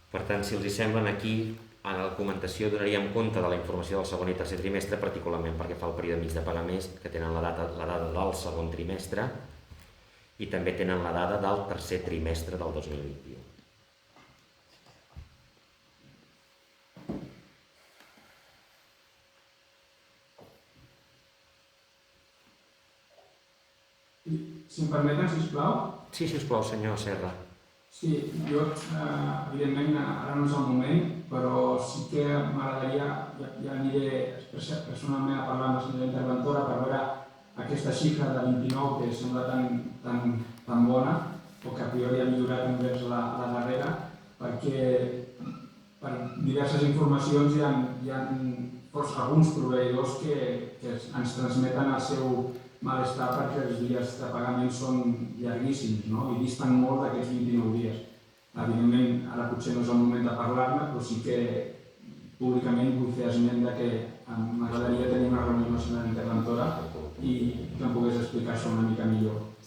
Per tant, si els hi semblen, aquí a la documentació donaríem compte de la informació del segon i tercer trimestre, particularment perquè fa el període mig de pagaments, que tenen la data del segon trimestre i també tenen la dada del tercer trimestre del 2021. Si em permeten, sisplau. Sí, sisplau, senyor Serra. Sí, jo, evidentment, ara no és el moment, però sí que m'agradaria, ja aniré personalment a parlar amb la senyora interventora per veure aquesta xifra de 29 que sembla tan bona, o que a priori ha millorat envers la darrera, perquè per diverses informacions hi ha alguns proveïdors que ens transmeten el seu malestar perquè els dies de pagament són llarguíssims, no? I distan molt d'aquests 29 dies. Evidentment, ara potser no és el moment de parlar-ne, però sí que públicament vull fer esment de que m'agradaria tenir una reunió amb la senyora interventora i que em pogués explicar això una mica millor.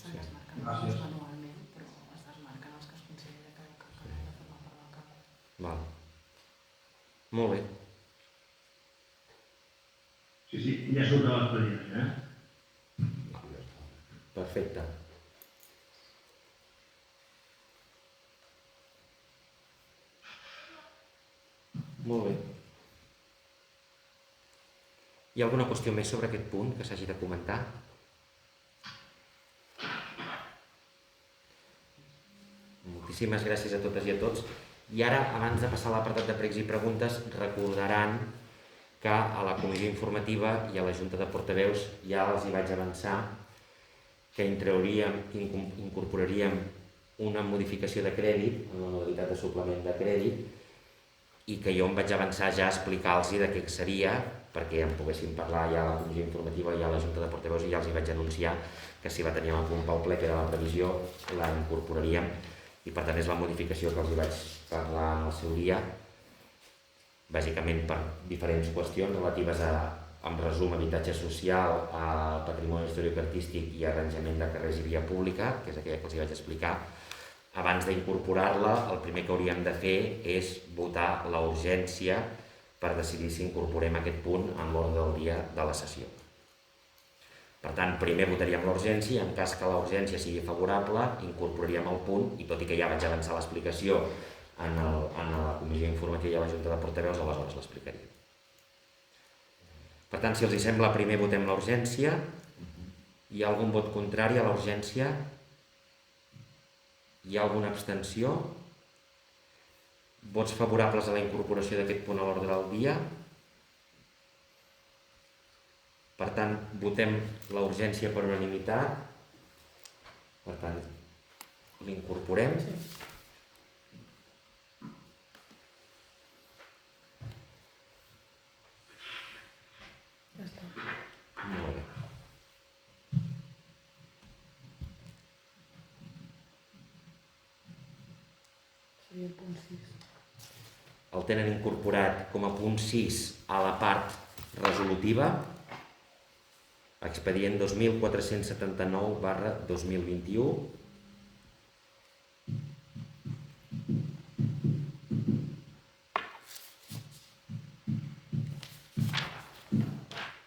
Gràcies. Manualment, però es desmarquen els que es considera que han de formar part del camp. Val. Molt bé. Sí, ja surt a l'expedient, Perfecte. Molt bé. Hi ha alguna qüestió més sobre aquest punt que s'hagi de comentar? Moltíssimes gràcies a totes i a tots. I ara, abans de passar a l'apartat de pregs i preguntes, recordaran que a la comissió informativa i a la Junta de Portaveus ja els hi vaig avançar que incorporaríem una modificació de crèdit, una modalitat de suplement de crèdit, i que jo em vaig avançar ja a explicar-los de què seria, perquè en poguéssim parlar ja a la comissió informativa i a la Junta de Portaveus, i ja els hi vaig anunciar que si la teníem a punt pel ple, que era la previsió, la incorporaríem, i per tant és la modificació que els hi vaig parlar en el seu dia, bàsicament per diferents qüestions relatives a, en resum, habitatge social, patrimoni històric artístic i arranjament de carrers i via pública, que és aquella que els vaig explicar. Abans d'incorporar-la, el primer que hauríem de fer és votar la urgència per decidir si incorporem aquest punt en l'ordre del dia de la sessió. Per tant, primer votaríem la urgència, en cas que la urgència sigui favorable, incorporaríem el punt, i tot i que ja vaig avançar l'explicació en la comissió informativa i a la Junta de Portaveus, aleshores l'explicaria. Per tant, si els hi sembla, primer votem la urgència. Hi ha algun vot contrari a la urgència? Hi ha alguna abstenció? Vots favorables a la incorporació d'aquest punt a l'ordre del dia? Per tant, votem la urgència per unanimitat. Per tant, l'incorporem. Ja està. Molt bé. Seria el punt 6. El tenen incorporat com a punt 6 a la part resolutiva, expedient 2479/2021.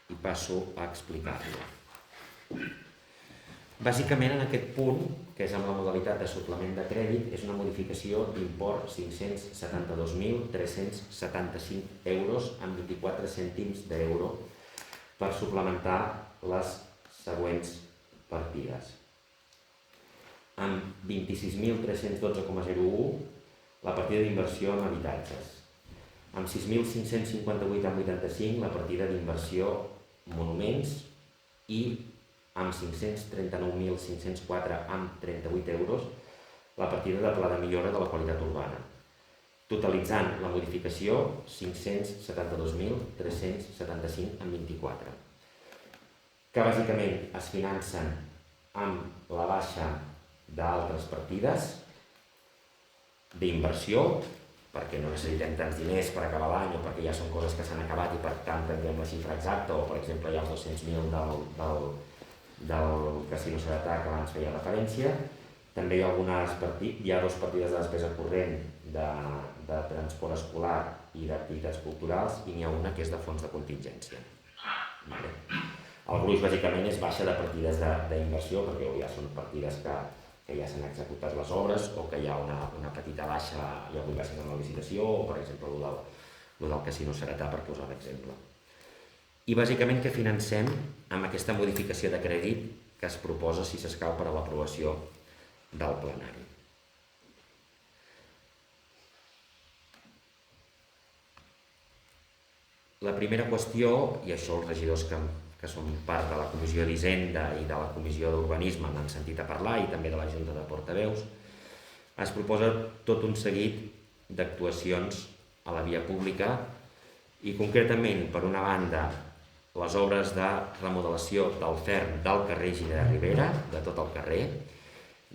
I passo a explicar-lo. Bàsicament, en aquest punt, que és amb la modalitat de suplement de crèdit, és una modificació d'import 572.375 euros amb 24 cèntims d'euro per suplementar les següents partides. Amb 26.312,01 la partida d'inversió en habitatges. Amb 6.558,85 la partida d'inversió monuments i amb 539.504,38 euros la partida de pla de millora de la qualitat urbana, totalitzant la modificació 572.375,24, que bàsicament es financen amb la baixa d'altres partides, d'inversió, perquè no necessitem tants diners per acabar l'any o perquè ja són coses que s'han acabat i per tant prenguem la xifra exacta, o per exemple hi ha els 200.000 del Casino Ceretà que abans feia referència. També hi ha dues partides de despesa corrent de transport escolar i d'activitats culturals, i n'hi ha una que és de fons de contingència. El gruix bàsicament és baixa de partides d'inversió, perquè ja són partides que ja s'han executat les obres o que hi ha una petita baixa, hi ha hagut baixes en la licitació, o per exemple el del Casino Ceretà, per posar l'exemple. I bàsicament què financem amb aquesta modificació de crèdit que es proposa, si s'escau, per a l'aprovació del plenari. La primera qüestió, i això els regidors que són part de la Comissió d'Hisenda i de la Comissió d'Urbanisme n'han sentit a parlar, i també de la Junta de Portaveus, es proposa tot un seguit d'actuacions a la via pública i concretament, per una banda, les obres de remodelació del ferm del carrer Giner de Ribera, de tot el carrer,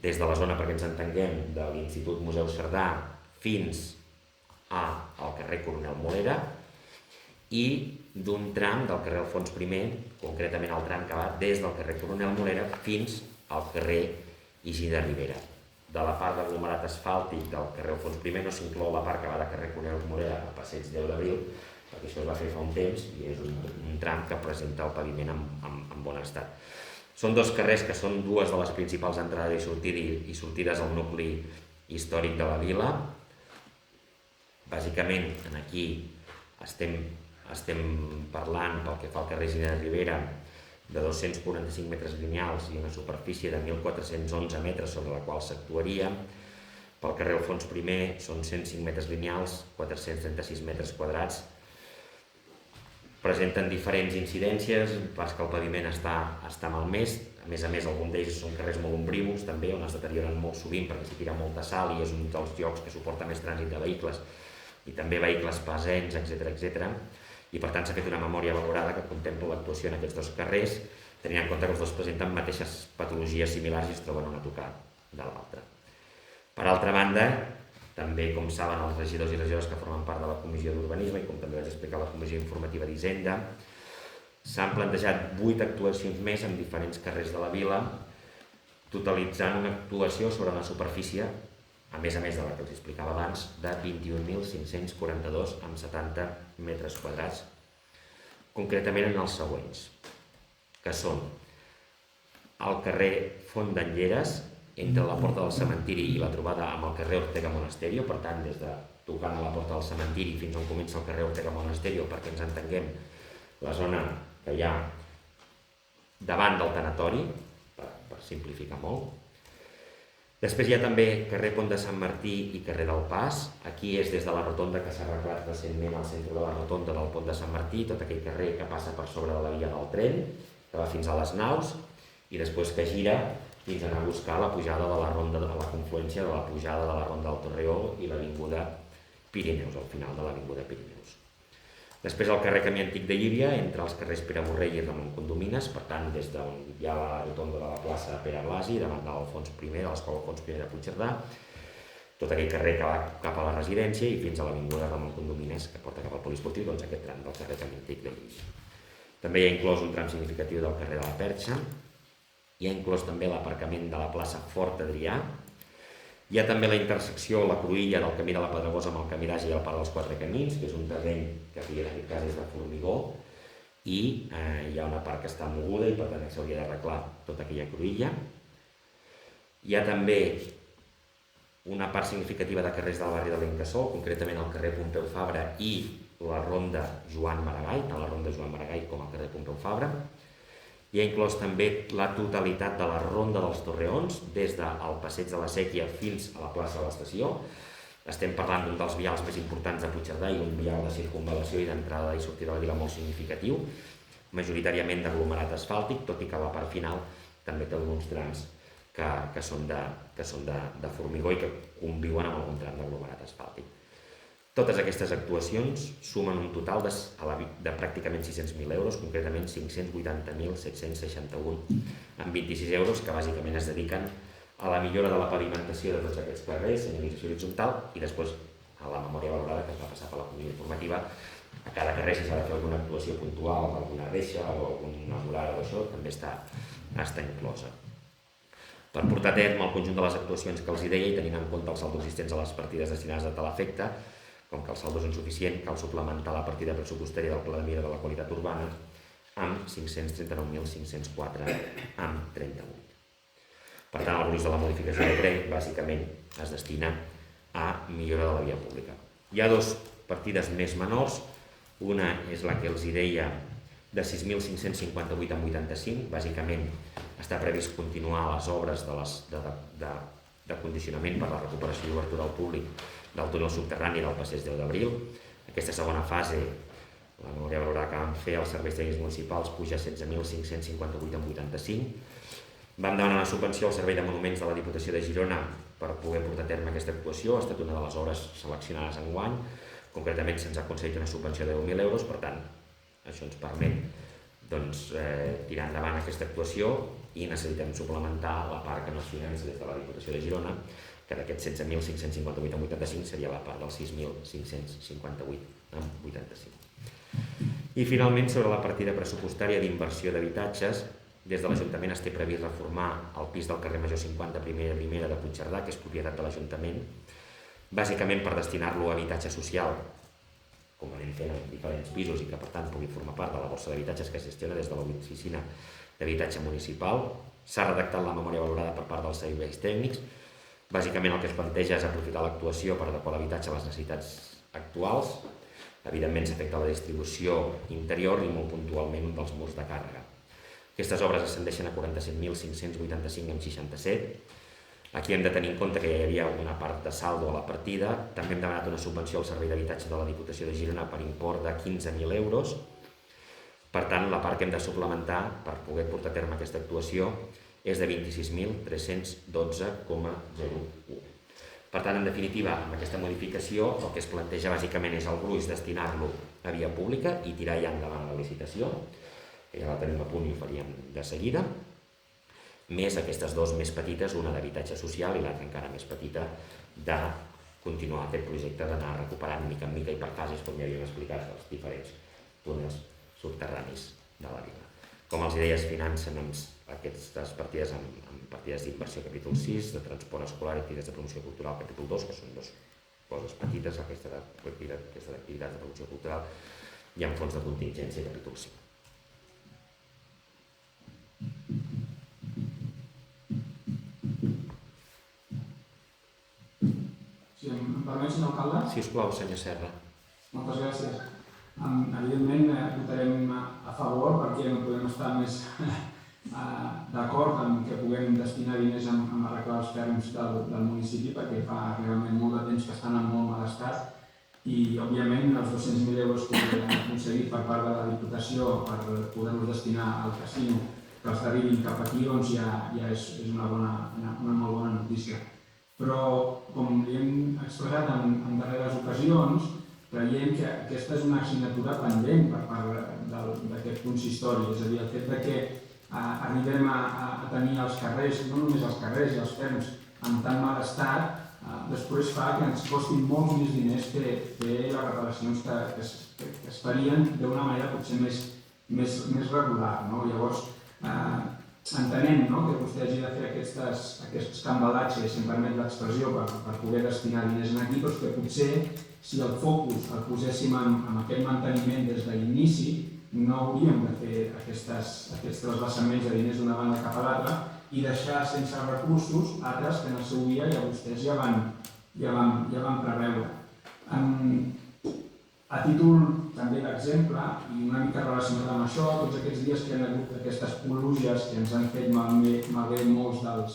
des de la zona, perquè ens entenguem, de l'Institut Museu Cerdà fins al carrer Coronel Molera, i d'un tram del carrer Alfons I, concretament el tram que va des del carrer Coronel Molera fins al carrer Higí de Ribera. De la part d'aglomerat asfàltic del carrer Alfons I no s'inclou la part que va de carrer Coronel Molera a Passeig 10 d'abril, perquè això es va fer fa un temps i és un tram que presenta el paviment en bon estat. Són dos carrers que són dues de les principals entrades i sortides al nucli històric de la vila. Bàsicament, aquí estem parlant, pel que fa al carrer Giner de Ribera, de 245 metres lineals i una superfície de 1.411 metres sobre la qual s'actuaria. Pel carrer Alfons I són 105 metres lineals, 436 metres quadrats. Presenten diferents incidències, parts que el paviment està malmès. A més, alguns d'ells són carrers molt ombrívols, també, on es deterioren molt sovint perquè s'hi tira molta sal i és un dels llocs que suporta més trànsit de vehicles i també vehicles pesants, etc. I per tant s'ha fet una memòria valorada que contempla l'actuació en aquests dos carrers, tenint en compte que els dos presenten mateixes patologies similars i es troben una a tocar de l'altra. Per altra banda, també, com saben els regidors i regidores que formen part de la Comissió d'Urbanisme i com també vaig explicar a la Comissió Informativa d'Hisenda, s'han plantejat 8 actuacions més en diferents carrers de la vila, totalitzant una actuació sobre una superfície, a més de la que els explicava abans, de 21.542 amb 70 metres quadrats, concretament en els següents, que són el carrer Font d'en Lleres, entre la porta del cementiri i la trobada amb el carrer Ortega Monasterio, per tant, des de tocant a la porta del cementiri fins on comença el carrer Ortega Monasterio, perquè ens entenguem la zona que hi ha davant del tanatori, per simplificar molt. Després hi ha també carrer Pont de Sant Martí i carrer del Pas. Aquí és des de la rotonda que s'ha arreglat recentment al centre de la rotonda del Pont de Sant Martí, tot aquell carrer que passa per sobre de la via del tren, que va fins a les Naus, i després que gira fins a anar a buscar la pujada de la ronda, de la confluència de la pujada de la ronda del Torreó i l'avinguda Pirineus, al final de l'avinguda Pirineus. Després el carrer Camí Antic de Llívia, entre els carrers Pere Borrell i Ramon Condomines, per tant, des d'on hi ha la rotonda de la plaça Pere Blasi, davant de l'Alfons I, de l'Escola Alfons I de Puigcerdà, tot aquell carrer que va cap a la residència i fins a l'avinguda Ramon Condomines, que porta cap al poliesportiu, doncs aquest tram del carrer Camí Antic de Llívia. També hi ha inclòs un tram significatiu del carrer de la Perxa, hi ha inclòs també l'aparcament de la plaça Fort Adrià. Hi ha també la intersecció, la cruïlla del camí de la Pedregosa amb el camí d'Àgia i el Parc dels Quatre Camins, que és un terreny que en aquest cas és de formigó, i hi ha una part que està moguda i per tant s'hauria d'arreglar tota aquella cruïlla. Hi ha també una part significativa de carrers del barri de l'Encasol, concretament el carrer Pompeu Fabra i la ronda Joan Maragall, tant la ronda Joan Maragall com el carrer Pompeu Fabra. Hi ha inclòs també la totalitat de la ronda dels Torreons, des del Passeig de la Sèquia fins a la plaça de l'Estació. Estem parlant d'un dels vials més importants de Puigcerdà i un vial de circunvalació i d'entrada i sortida de la vila molt significatiu, majoritàriament d'aglomerat asfàltic, tot i que a la part final també té alguns trams que són de formigó i que conviuen amb algun tram d'aglomerat asfàltic. Totes aquestes actuacions sumen un total de pràcticament 600.000 euros, concretament 580.761 amb 26 euros, que bàsicament es dediquen a la millora de la pavimentació de tots aquests carrers, senyalització horitzontal, i després a la memòria valorada que es va passar per la comissió informativa. A cada carrer, si s'ha de fer alguna actuació puntual, alguna reixa o alguna vorada d'això, també està inclosa. Per portar a terme el conjunt de les actuacions que els deia i tenint en compte els saldos existents a les partides destinades a tal efecte, com que el saldo és insuficient, cal suplementar la partida pressupostària del Pla de Millora de la Qualitat Urbana amb 539.504 amb 38. Per tant, el gruix de la modificació de crèdit bàsicament es destina a millora de la via pública. Hi ha dues partides més menors, una és la que els deia de 6.558 amb 85, bàsicament està previst continuar les obres de condicionament per la recuperació i obertura al públic del túnel subterrani del passeig 10 d'abril. Aquesta segona fase, la memòria valorada que vam fer als serveis tècnics municipals, puja a 16.558 amb 85. Vam demanar una subvenció al Servei de Monuments de la Diputació de Girona per poder portar a terme aquesta actuació. Ha estat una de les obres seleccionades enguany. Concretament se'ns ha concedit una subvenció de 10.000 euros, per tant, això ens permet tirar endavant aquesta actuació i necessitem suplementar la part que no es finança des de la Diputació de Girona, que d'aquests 16.558 amb 85 seria la part dels 6.558 amb 85. I finalment, sobre la partida pressupostària d'inversió d'habitatges, des de l'Ajuntament es té previst reformar el pis del carrer Major 50 primera de Puigcerdà, que és propietat de l'Ajuntament, bàsicament per destinar-lo a habitatge social, com anem fent en diferents pisos i que per tant pugui formar part de la borsa d'habitatges que es gestiona des de l'oficina d'habitatge municipal. S'ha redactat la memòria valorada per part dels serveis tècnics. Bàsicament el que es planteja és aprofitar l'actuació per adequar l'habitatge a les necessitats actuals. Evidentment s'afecta la distribució interior i molt puntualment dels murs de càrrega. Aquestes obres ascendeixen a 47.585 amb 67. Aquí hem de tenir en compte que ja hi havia una part de saldo a la partida. També hem demanat una subvenció al Servei d'Habitatge de la Diputació de Girona per import de 15.000 euros. Per tant, la part que hem de suplementar per poder portar a terme aquesta actuació és de 26.312,01. Per tant, en definitiva, amb aquesta modificació, el que es planteja bàsicament és el gruix destinar-lo a via pública i tirar ja endavant la licitació, que ja la tenim a punt i ho faríem de seguida, més aquestes dues més petites, una d'habitatge social i l'altra encara més petita de continuar aquest projecte d'anar recuperant mica en mica i per fases, com ja havíem explicat, els diferents túnels subterranis de la vila. Com els deia, es financen aquestes partides amb partides d'inversió capítol 6, de transport escolar i activitats de promoció cultural capítol 2, que són dues coses petites, aquesta d'activitats de promoció cultural, i en fons de contingència capítol 5. Si em permet, senyor alcalde? Sisplau, senyor Serra. Moltes gràcies. Evidentment votarem a favor perquè no podem estar més d'acord en que puguem destinar diners a arreglar els ferms del municipi perquè fa realment molt de temps que estan en molt mal estat i, òbviament, els 200.000 euros que hem aconseguit per part de la Diputació per poder-los destinar al casino que els derivin cap aquí, doncs ja és una molt bona notícia. Però, com li hem expressat en darreres ocasions, creiem que aquesta és una assignatura pendent per part d'aquest consistori, és a dir, el fet que arribem a tenir els carrers, no només els carrers i els ferms, en tan mal estat, després fa que ens costin molts més diners fer les reparacions que es farien d'una manera potser més regular. Llavors, entenem que vostè hagi de fer aquests cambalatges, si em permet l'expressió, per poder destinar diners aquí, però que potser si el focus el poséssim en aquest manteniment des de l'inici, no hauríem de fer aquests trasbassaments de diners d'una banda cap a l'altra i deixar sense recursos altres que en el seu dia ja vostès ja van preveure. A títol també d'exemple, i una mica relacionat amb això, tots aquests dies que hi ha hagut aquestes pluges que ens han fet malbé molts dels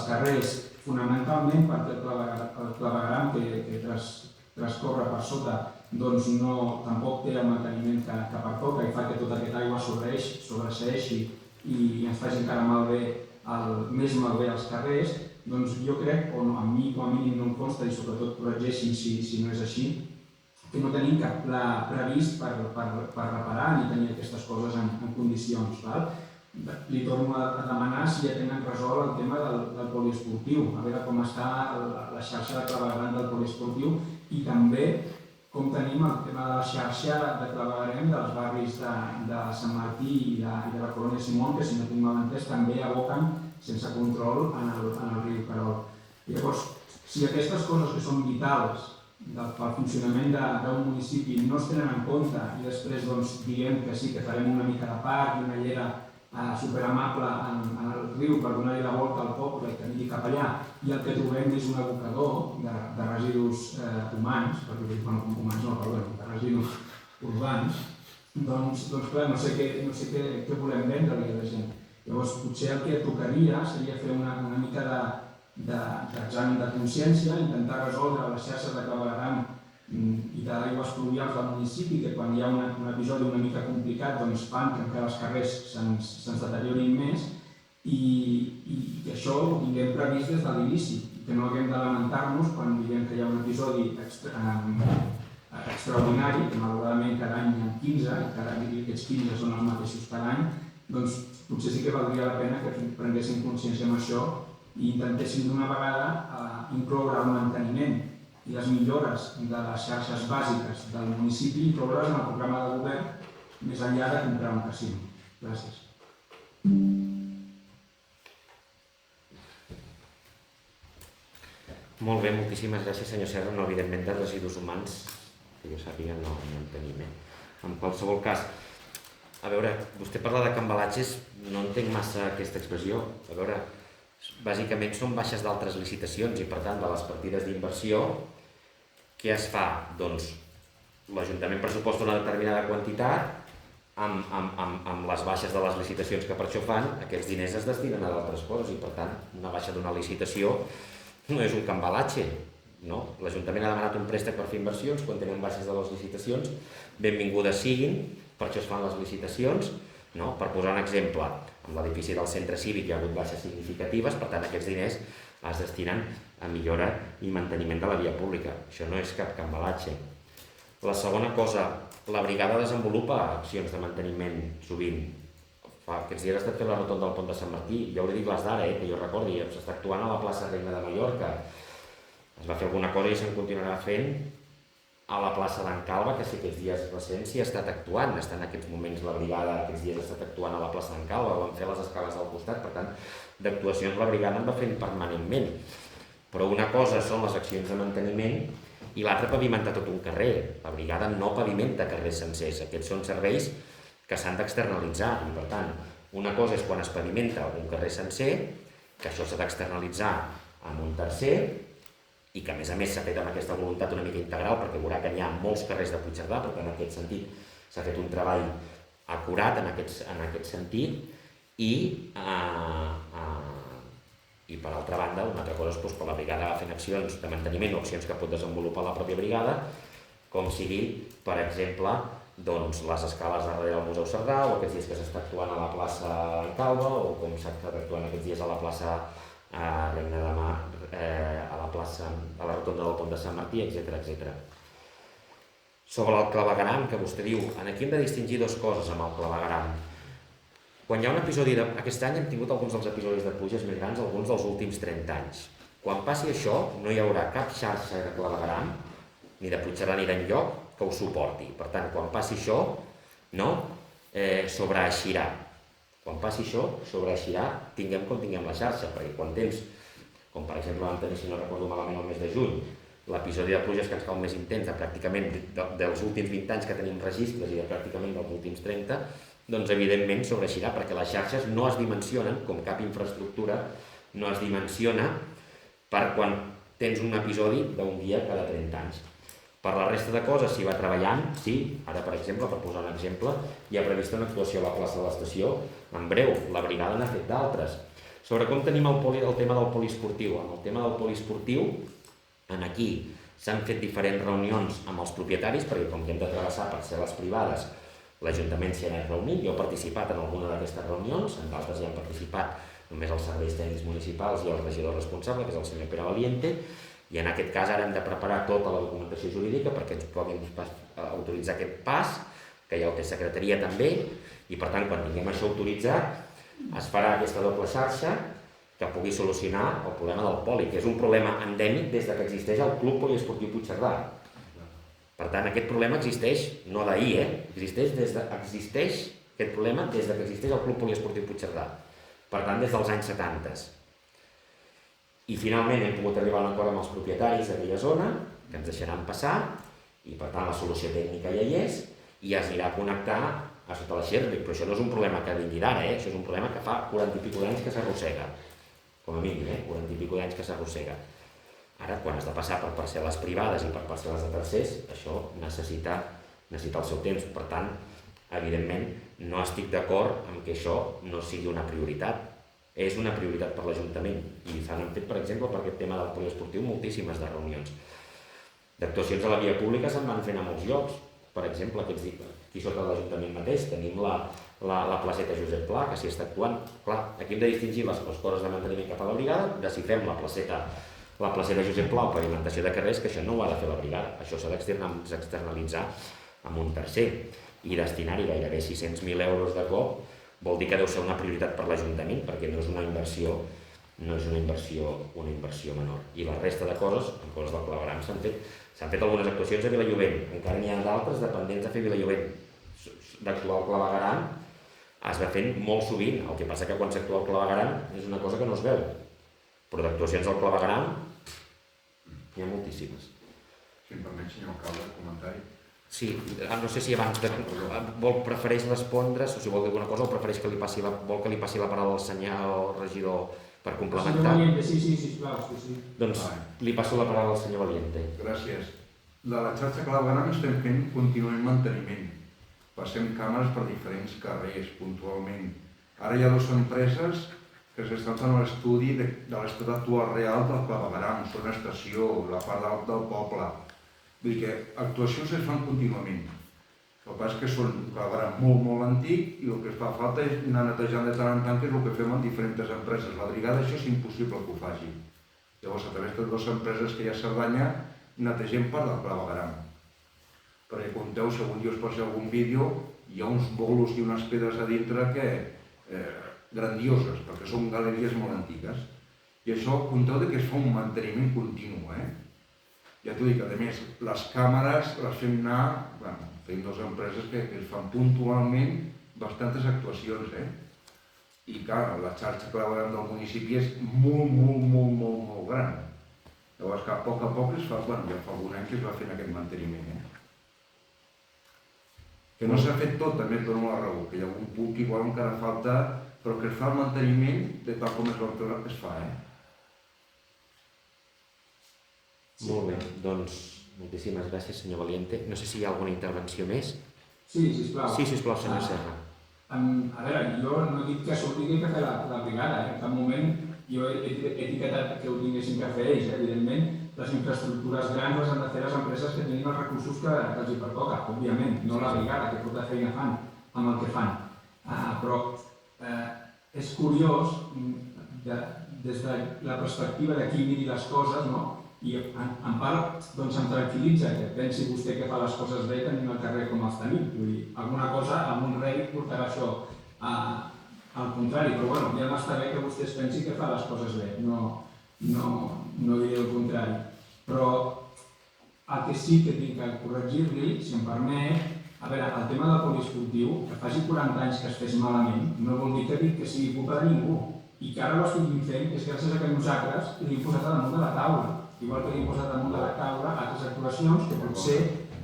carrers, fonamentalment perquè el clavegueram que transcorre per sota tampoc té el manteniment que pertoca i fa que tota aquesta aigua sobreseeixi i ens faci encara més malbé els carrers, doncs jo crec, o a mi com a mínim no em consta, i sobretot corregeixin si no és així, que no tenim cap pla previst per reparar ni tenir aquestes coses en condicions. li torno a demanar si ja tenen resolt el tema del poliesportiu, a veure com està la xarxa de clavegueram del poliesportiu i també com tenim el tema de la xarxa de clavegueram dels barris de Sant Martí i de la Colònia Simón, que si no tinc mal entès també aboquen sense control en el riu Querol. Llavors, si aquestes coses que són vitals pel funcionament d'un municipi no es tenen en compte i després diem que sí, que farem una mica de parc i una llera superamable en el riu per donar-hi la volta al poble i que anirhi cap allà, i el que trobem és un abocador de residus humans, de residus urbans, doncs clar, no sé què volem vendre-li a la gent. Llavors, potser el que tocaria seria fer una mica d'examen de consciència, intentar resoldre les xarxes de clavegueram i d'aigües pluvials del municipi, que quan hi ha un episodi una mica complicat fan que els carrers se'ns deteriorin més i que això ho tinguem previst des de l'inici, que no haguem de lamentar-nos quan diguem que hi ha un episodi extraordinari, que malauradament cada any hi ha 15 i aquests 15 són els mateixos cada any, doncs potser sí que valdria la pena que prenguéssim consciència amb això i intentéssim d'una vegada incloure el manteniment i les millores de les xarxes bàsiques del municipi i incloure's en el programa de govern més enllà de comprar un casino. Gràcies. Molt bé, moltíssimes gràcies, senyor Serra. No, evidentment, de residus humans, que jo sàpiga, no en tenim. En qualsevol cas, a veure, vostè parla de cambalatges, no entenc massa aquesta expressió. A veure, bàsicament són baixes d'altres licitacions i, per tant, de les partides d'inversió, què es fa? Doncs l'Ajuntament pressuposta una determinada quantitat, amb les baixes de les licitacions que per això fan, aquests diners es destinen a d'altres coses i, per tant, una baixa d'una licitació no és un cambalatge. L'Ajuntament ha demanat un préstec per fer inversions, quan tenen baixes de les licitacions, benvingudes siguin, per això es fan les licitacions. Per posar un exemple, amb l'edifici del centre cívic hi ha hagut baixes significatives, per tant aquests diners es destinen a millora i manteniment de la via pública. Això no és cap cambalatge. La segona cosa, la brigada desenvolupa accions de manteniment sovint. Fa aquests dies ha estat fent la rotonda del pont de Sant Martí, ja hauré dit les d'ara, que jo recordi, s'està actuant a la plaça Reina de Mallorca. Es va fer alguna cosa i se'n continuarà fent a la plaça d'en Calva, que sí que aquests dies recents s'hi ha estat actuant, està en aquests moments la brigada, aquests dies ha estat actuant a la plaça d'en Calva, van fer les escales al costat, per tant, d'actuacions la brigada en va fent permanentment. Però una cosa són les accions de manteniment i l'altra pavimentar tot un carrer. La brigada no pavimenta carrers sencers, aquests són serveis que s'han d'externalitzar i, per tant, una cosa és quan es pavimenta un carrer sencer, que això s'ha d'externalitzar amb un tercer, i que a més s'ha fet amb aquesta voluntat una mica integral perquè veurà que n'hi ha molts carrers de Puigcerdà, perquè en aquest sentit s'ha fet un treball acurat en aquest sentit i per altra banda, una altra cosa és que la brigada va fent accions de manteniment o accions que pot desenvolupar la pròpia brigada, com sigui, per exemple, les escales darrere del Museu Cerdà o aquests dies que s'està actuant a la plaça en Calva o com s'ha estat actuant aquests dies a la plaça Reina de Mar, a la rotonda del pont de Sant Martí, etc. Sobre el clavegueram, que vostè diu, aquí hem de distingir dues coses amb el clavegueram. Quan hi ha un episodi aquest any hem tingut alguns dels episodis de pluges més grans, alguns dels últims 30 anys. Quan passi això, no hi haurà cap xarxa de clavegueram, ni de Puigcerdà ni d'enlloc, que ho suporti. Per tant, quan passi això, sobreeixirà. Quan passi això, sobreeixirà, tinguem com tinguem la xarxa, perquè quan tens, com per exemple vam tenir, si no recordo malament, el mes de juny, l'episodi de pluges que ens cau més intens de pràcticament dels últims 20 anys que tenim registres i de pràcticament dels últims 30, doncs evidentment sobreeixirà, perquè les xarxes no es dimensionen, com cap infraestructura, no es dimensiona per quan tens un episodi d'un dia cada 30 anys. Per la resta de coses s'hi va treballant, sí, ara per exemple, per posar un exemple, hi ha prevista una actuació a la plaça de l'estació, en breu, la brigada n'ha fet d'altres. Sobre com tenim el tema del poliesportiu. En el tema del poliesportiu, aquí s'han fet diferents reunions amb els propietaris, perquè com que hem de travessar per ser les privades, l'Ajuntament s'hi ha anat reunint, jo he participat en alguna d'aquestes reunions, en d'altres hi han participat només els serveis tècnics municipals i el regidor responsable, que és el senyor Pere Valiente, i en aquest cas ara hem de preparar tota la documentació jurídica perquè ens puguin autoritzar aquest pas, que ja ho té secretaria també, i per tant quan tinguem això autoritzat es farà aquesta doble xarxa que pugui solucionar el problema del poli, que és un problema endèmic des que existeix el Club Poliesportiu Puigcerdà. Per tant, aquest problema existeix, no d'ahir, existeix aquest problema des que existeix el Club Poliesportiu Puigcerdà. Per tant, des dels anys 70. I finalment hem pogut arribar a un acord amb els propietaris d'aquella zona, que ens deixaran passar, i per tant la solució tècnica ja hi és, i es anirà a connectar a sota la Xerric, però això no és un problema que vingui d'ara, això és un problema que fa 40 i pico d'anys que s'arrossega, com a mínim, 40 i pico d'anys que s'arrossega. Ara, quan has de passar per parcel·les privades i per parcel·les de tercers, això necessita el seu temps. Per tant, evidentment, no estic d'acord amb que això no sigui una prioritat. És una prioritat per l'Ajuntament i s'han fet, per exemple, per aquest tema del poliesportiu, moltíssimes de reunions. D'actuacions a la via pública se'n van fent a molts llocs. Per exemple, aquí sota l'Ajuntament mateix tenim la placeta Josep Pla, que s'hi està actuant. Clar, aquí hem de distingir les coses de manteniment cap a la brigada, de si fem la placeta Josep Pla o pavimentació de carrers, que això no ho ha de fer la brigada, això s'ha d'externalitzar amb un tercer. I destinar-hi gairebé 600.000 euros de cop vol dir que deu ser una prioritat per l'Ajuntament, perquè no és una inversió menor. I la resta de coses, en coses del clavegram, s'han fet algunes actuacions a Vilallobent, encara n'hi ha d'altres dependents de fer Vilallobent. D'actuar al clavegram es va fent molt sovint, el que passa que quan s'actua al clavegram és una cosa que no es veu, però d'actuacions al clavegram n'hi ha moltíssimes. Si em permet, senyor alcalde, comentari. Sí, no sé si abans prefereix respondre's o si vol dir alguna cosa o prefereix que li passi la paraula al senyor regidor per complementar. Senyor Valiente, sí, sisplau. Doncs li passo la paraula al senyor Valiente. Gràcies. De la xarxa clavegram estem fent contínuament manteniment. Passem càmeres per diferents carrers, puntualment. Ara hi ha dues empreses que s'estan fent l'estudi de l'estat actual real del clavegram, zona estació, la part d'alt del poble. Vull dir que actuacions es fan contínuament. El que passa és que són un clavegram molt antic i el que es fa falta és anar netejant de tant en tant, que és el que fem amb diferents empreses. La brigada això és impossible que ho faci. Llavors, a través de dues empreses que hi ha a Cerdanya, netegem part del clavegram. Perquè compteu, segon Dios per ser algun vídeo, hi ha uns bolos i unes pedres a dintre que grandioses, perquè són galeries molt antigues. I això, compteu que es fa un manteniment continu, Ja t'ho dic, a més, les càmeres les fem anar, tenim dues empreses que es fan puntualment bastantes actuacions, I clar, la xarxa clavegram del municipi és molt gran. Llavors que a poc es fa, ja fa algun any que es va fent aquest manteniment, Que no s'ha fet tot, també et dono la raó, que hi ha algun punt que igual encara falta, però que es fa el manteniment de tal com es va fer, es fa, Molt bé, doncs moltíssimes gràcies, senyor Valiente. No sé si hi ha alguna intervenció més. Sí, sisplau. Sí, sisplau, senyor Serra. A veure, jo no he dit que això ho tingui que fer la brigada, En cap moment jo he etiquetat que ho tinguessin que fer ells, Evidentment, les infraestructures grans les han de fer les empreses que tenen els recursos que els hi pertoca, òbviament, no la brigada, que tota feina fan amb el que fan. Però és curiós, des de la perspectiva de qui miri les coses, I en part em tranquil·litza que pensi vostè que fa les coses bé tenint el carrer com els tenim. Vull dir, alguna cosa amb un rèdit portarà això al contrari, però bueno, ja m'està bé que vostè es pensi que fa les coses bé, no diré el contrari. Però el que sí que tinc que corregir-li, si em permet, a veure, el tema del poliesportiu, que faci 40 anys que es fes malament, no vol dir que dic que sigui culpa de ningú. I que ara ho estiguin fent és gràcies a que nosaltres l'hem posat a damunt de la taula. Igual que l'hem posat damunt de la taula altres actuacions que potser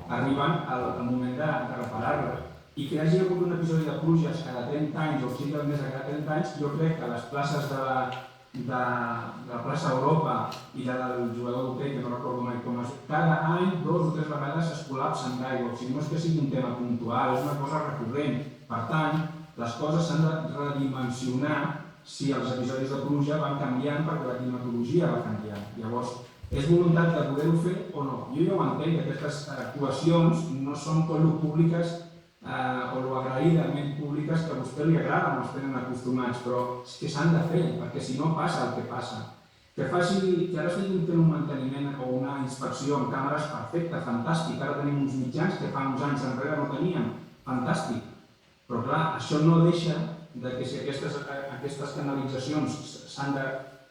arriben al moment de reparar-les. I que hi hagi hagut un episodi de pluges cada 30 anys o 5 més cada 30 anys, jo crec que les places de la plaça Europa i la del jugador d'hoquei, que no recordo mai com és, cada any 2 o 3 vegades es col·lapsen d'aigua. O sigui, no és que sigui un tema puntual, és una cosa recurrent. Per tant, les coses s'han de redimensionar si els episodis de pluja van canviant perquè la climatologia va canviant. Llavors, és voluntat de poder-ho fer o no? Jo ja ho entenc, que aquestes actuacions no són tot lo públiques o lo agraïdament públiques que a vostè li agraden, els tenen acostumats, però és que s'han de fer, perquè si no passa el que passa. Que ara estiguin fent un manteniment o una inspecció amb càmeres, perfecte, fantàstic. Ara tenim uns mitjans que fa uns anys enrere no teníem, fantàstic. Però clar, això no deixa que si aquestes canalitzacions s'han de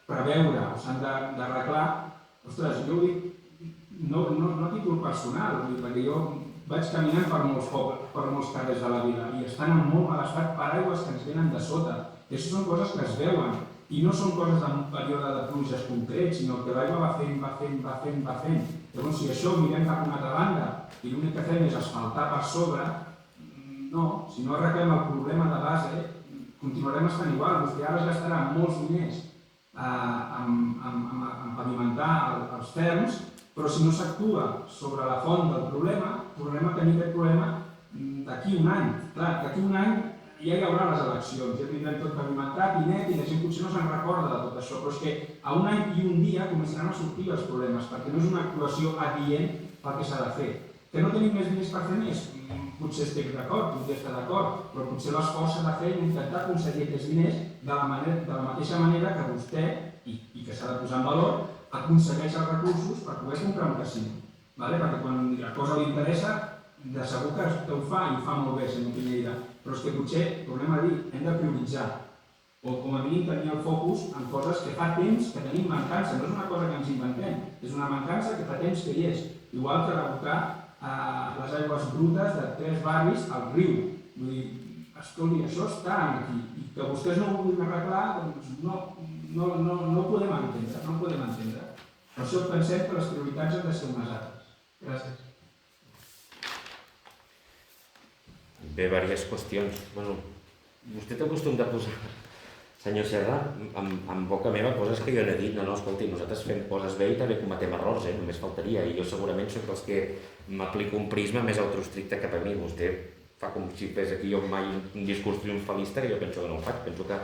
preveure o s'han d'arreglar, ostres, jo ho dic no a títol personal, perquè jo vaig caminant per molts carrers de la vila i estan en molt mal estat per aigües que ens venen de sota. I això són coses que es veuen i no són coses d'un període de pluges concret, sinó que l'aigua va fent. Llavors, si això ho mirem cap a una altra banda i l'únic que fem és asfaltar per sobre, no, si no arreglem el problema de base, continuarem estant igual. Vostè ara es gastarà molts diners en pavimentar els ferms, però si no s'actua sobre la font del problema, tornarem a tenir aquest problema d'aquí un any. Clar, d'aquí un any ja hi haurà les eleccions, ja tindrem tot pavimentat i net i la gent potser no se'n recorda de tot això, però és que a un any i un dia començaran a sortir els problemes, perquè no és una actuació adient pel que s'ha de fer. Que no tenim més diners per fer més? Potser estic d'acord, podria estar d'acord, però potser l'esforç s'ha de fer i intentar aconseguir aquests diners de la mateixa manera que vostè, i que s'ha de posar en valor, aconsegueix els recursos per poder comprar un casino. Perquè quan la cosa li interessa, de segur que ho fa i ho fa molt bé, senyor Pineda, però és que potser, tornem a dir, hem de prioritzar o com a mínim tenir el focus en coses que fa temps que tenim mancança. No és una cosa que ens inventem, és una mancança que fa temps que hi és. Igual que revocar les aigües brutes de 3 barris al riu. Vull dir, escolti, això està aquí. I que vostès no ho vulguin arreglar, doncs no ho podem entendre, no ho podem entendre. Per això pensem que les prioritats han de ser unes altres. Gràcies. Bé, diverses qüestions. Vostè té costum de posar, senyor Serra, en boca meva coses que jo no he dit. No, escolti, nosaltres fem coses bé i també cometem errors, només faltaria. I jo segurament soc dels que m'aplico un prisma més autorestricte cap a mi. Vostè fa com si fes aquí jo mai un discurs triomfalista, que jo penso que no ho faig. Penso que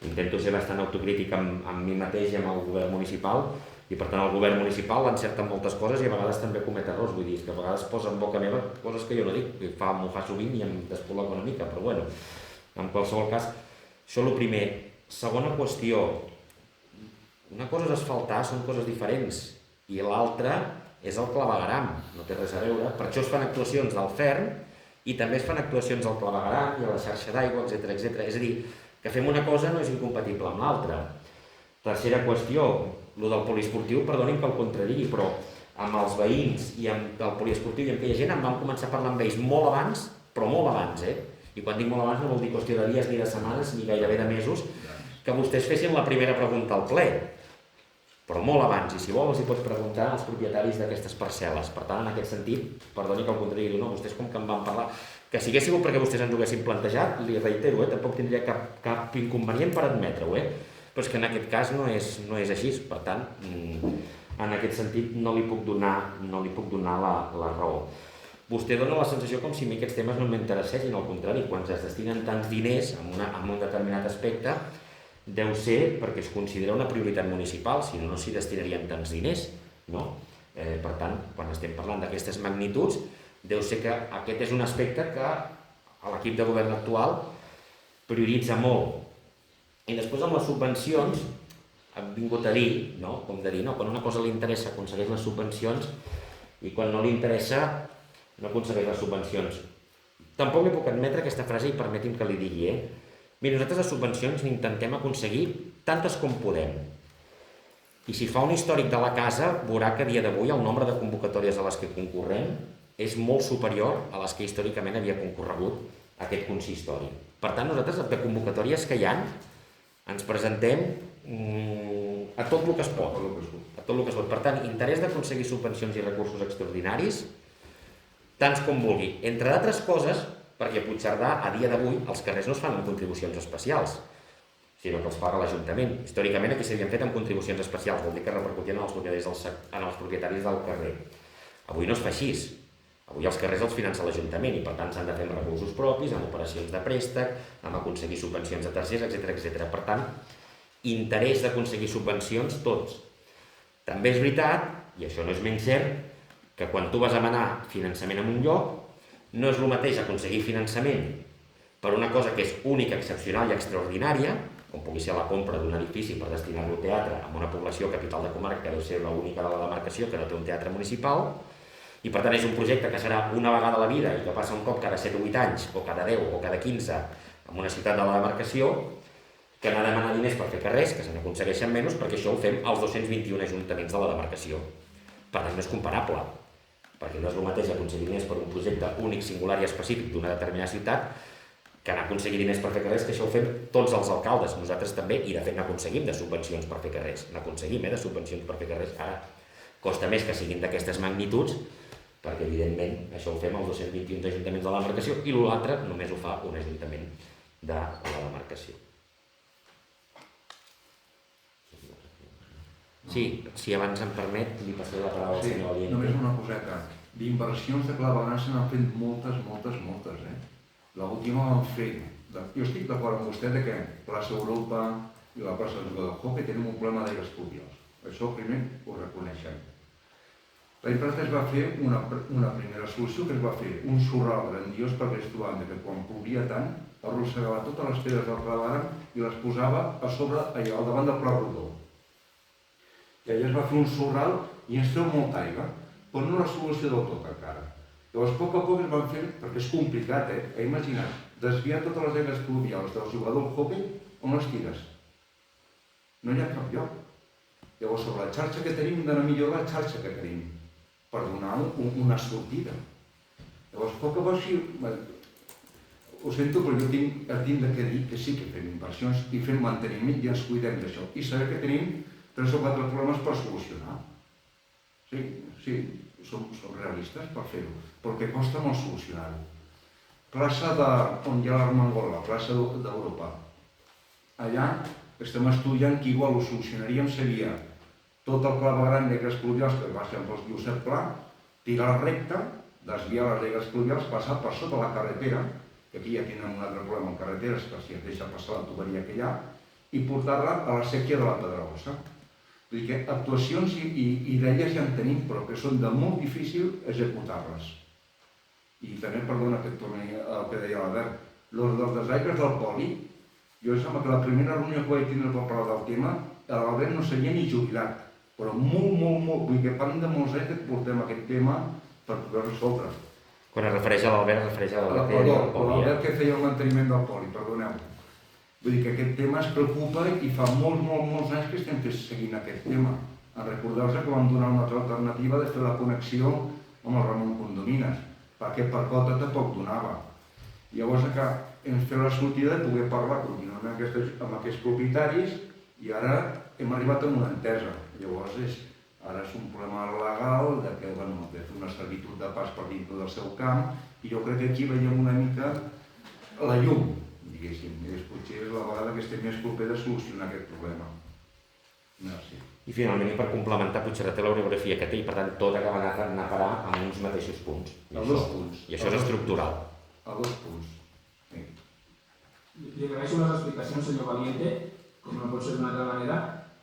intento ser bastant autocrític amb mi mateix i amb el govern municipal, i per tant el govern municipal encerta en moltes coses i a vegades també comet errors. Vull dir, que a vegades posa en boca meva coses que jo no dic, m'ho fa sovint i em despol·loca una mica, però bueno, en qualsevol cas, això és el primer. Segona qüestió, una cosa és asfaltar, són coses diferents, i l'altra és el clavegueram, no té res a veure. Per això es fan actuacions del ferm i també es fan actuacions al clavegueram i a la xarxa d'aigua, etc. És a dir, que fem una cosa no és incompatible amb l'altra. Tercera qüestió, el del poliesportiu, perdonin que el contradigui, però amb els veïns i amb el poliesportiu i amb aquella gent em vam començar a parlar amb ells molt abans, però molt abans, I quan dic molt abans no vol dir qüestió de dies, ni de setmanes, ni gairebé de mesos, que vostès fessin la primera pregunta al ple. Però molt abans, i si vol els hi pots preguntar als propietaris d'aquestes parcel·les. Per tant, en aquest sentit, perdoni que el contradigui, no, vostès com que en van parlar, que si hagués sigut perquè vostès ens ho haguessin plantejat, li reitero, tampoc tindria cap inconvenient per admetre-ho, però és que en aquest cas no és així. Per tant, en aquest sentit no li puc donar la raó. Vostè dona la sensació com si a mi aquests temes no m'interessessin, al contrari, quan es destinen tants diners en un determinat aspecte, deu ser perquè es considera una prioritat municipal, si no s'hi destinarien tants diners, no? Per tant, quan estem parlant d'aquestes magnituds, deu ser que aquest és un aspecte que l'equip de govern actual prioritza molt. I després amb les subvencions hem vingut a dir, com de dir, quan una cosa li interessa aconsegueix les subvencions i quan no li interessa no aconsegueix les subvencions. Tampoc li puc admetre aquesta frase i permeti'm que li digui, Mira, nosaltres les subvencions intentem aconseguir tantes com podem. I si fa un històric de la casa, veurà que a dia d'avui el nombre de convocatòries a les que concorrem és molt superior a les que històricament havia concorregut aquest consistori. Per tant, nosaltres de convocatòries que hi ha ens presentem a tot el que es pot. Per tant, interès d'aconseguir subvencions i recursos extraordinaris, tants com vulgui. Entre d'altres coses, perquè a Puigcerdà, a dia d'avui, els carrers no es fan amb contribucions especials, sinó que els paga l'Ajuntament. Històricament aquí s'havien fet amb contribucions especials, vol dir que repercutien en els propietaris del carrer. Avui no es fa així. Avui els carrers els finança l'Ajuntament i per tant s'han de fer amb recursos propis, amb operacions de préstec, amb aconseguir subvencions de tercers, etc. Per tant, interès d'aconseguir subvencions, tots. També és veritat, i això no és menys cert, que quan tu vas a demanar finançament en un lloc, no és el mateix aconseguir finançament per una cosa que és única, excepcional i extraordinària, com pugui ser la compra d'un edifici per destinar-lo a teatre en una població capital de comarca que deu ser l'única de la demarcació que no té un teatre municipal, i per tant és un projecte que serà una vegada a la vida i que passa un cop cada 7 o 8 anys, o cada 10 o cada 15 en una ciutat de la demarcació que anar a demanar diners per fer carrers, que se n'aconsegueixen menys, perquè això ho fem als 221 ajuntaments de la demarcació. Per tant, no és comparable, perquè no és el mateix aconseguir diners per un projecte únic, singular i específic d'una determinada ciutat que anar a aconseguir diners per fer carrers, que això ho fem tots els alcaldes, nosaltres també, i de fet n'aconseguim de subvencions per fer carrers, n'aconseguim de subvencions per fer carrers. Ara, costa més que siguin d'aquestes magnituds, perquè evidentment això ho fem als 221 ajuntaments de la demarcació i l'altre només ho fa un ajuntament de la demarcació. Sí, si abans em permet, li passaré la paraula al senyor Aliente. Només una coseta. D'inversions de clavegueram se n'han fet moltes. L'última vam fer, jo estic d'acord amb vostè que plaça Europa i la plaça del Hockey tenen un problema d'aigües pluvials. Això primer ho reconeixem. L'any passat es va fer una primera solució, que es va fer un sorral grandiós perquè es trobaven que quan plovia tant arrossegava totes les pedres del claveguram i les posava a sobre allà al davant del Pla Rodó. I allà es va fer un sorral i ens treu molta aigua, però no la solució del tot encara. Llavors, a poc es van fer, perquè és complicat, imagina't, desviar totes les aigües pluvials del jugador del hockey on les tires. No hi ha cap lloc. Llavors, sobre la xarxa que tenim, hem d'anar a millorar la xarxa que tenim per donar una sortida. Llavors, a poc, ho sento, però jo tinc de què dir que sí que fem inversions i fem manteniment i ens cuidem d'això. I saber que tenim 3 o 4 problemes per solucionar. Sí, som realistes per fer-ho, però que costa molt solucionar-ho. Plaça on hi ha l'Armengol, la plaça d'Europa. Allà estem estudiant que igual ho solucionaríem seria tot el claveguram d'aigües pluvials que baixen pels Llucet Pla, tirar recte, desviar les aigües pluvials, passar per sota la carretera, que aquí ja tenen un altre problema amb carreteres, que si es deixa passar la tuberia que hi ha, i portar-la a la sèquia de la Pedregosa. Vull dir que actuacions i idees ja en tenim, però que són de molt difícil executar-les. I també, perdona que torni al que deia l'Albert, dels desaigües del poli, jo em sembla que la primera reunió que vaig tindre per parlar del tema, l'Albert no s'havia ni jubilat, però molt, vull dir que parlem de molts anys que portem aquest tema per poder resoldre. Quan es refereix a l'Albert, es refereix a l'Albert que feia el manteniment del poli, perdoneu. Vull dir que aquest tema es preocupa i fa molts anys que estem seguint aquest tema. A recordar-vos que vam donar una altra alternativa de fer la connexió amb el Ramon Condomines, perquè per cota tampoc donava. Llavors hem fet la sortida de poder parlar continuant amb aquests propietaris i ara hem arribat a una entesa. Llavors ara és un problema legal de que hem fet una servitud de pas per dintre del seu camp i jo crec que aquí veiem una mica la llum, diguéssim, i potser és la vegada que estem més proper de solucionar aquest problema. Merci. I finalment, per complementar, potser té l'orografia que té i per tant tot acaba d'anar a parar amb uns mateixos punts. A 2 punts. I això és estructural. A 2 punts. Li agraeixo les explicacions, senyor Valiente, com no pot ser d'una altra manera,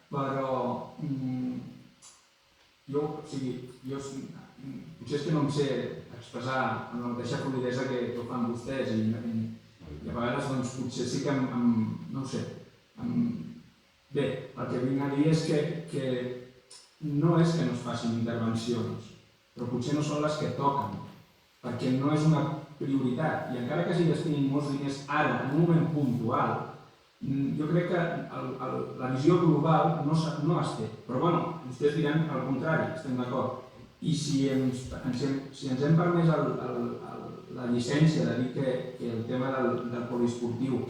però jo potser és que no em sé expressar amb la mateixa fluidesa que ho fan vostès i a vegades doncs, potser sí que no ho sé. Bé, el que vinc a dir és que no és que no es facin intervencions, però potser no són les que toquen, perquè no és una prioritat. I encara que s'hi destinin molts diners ara, en un moment puntual, jo crec que la visió global no es té. Però bueno, vostès diran el contrari, estem d'acord. I si ens hem permès la llicència de dir que el tema del poliesportiu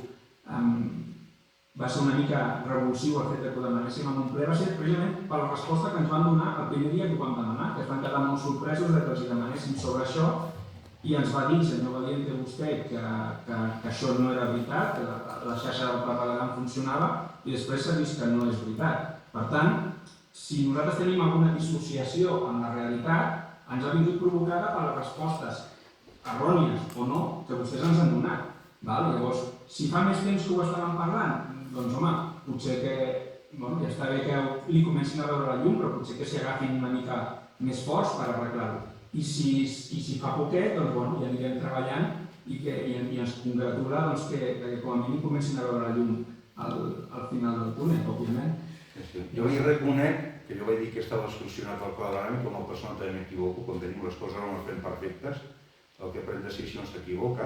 va ser una mica revulsiu el fet que ho demanéssim en un ple, va ser precisament per la resposta que ens van donar el primer dia que ho vam demanar, que es van quedar molt sorpresos que els demanéssim sobre això i ens va dir, senyor Valiente, vostè, que això no era veritat, que la xarxa del claveguram funcionava i després s'ha vist que no és veritat. Per tant, si nosaltres tenim alguna dissociació amb la realitat, ens ha vingut provocada per les respostes errònies o no que vostès ens han donat. Llavors, si fa més temps que ho estàvem parlant, doncs home, potser que ja està bé que li comencin a veure la llum, però potser que s'hi agafin una mica més forts per arreglar-ho. I si fa poquet, doncs ja anirem treballant i ens congratula que com a mínim comencin a veure la llum al final del túnel, òbviament. Jo li reconec que jo vaig dir que estava solucionat el claveguram i com a persona també m'equivoco, quan tenim les coses no les fem perfectes, el que pren decisions s'equivoca.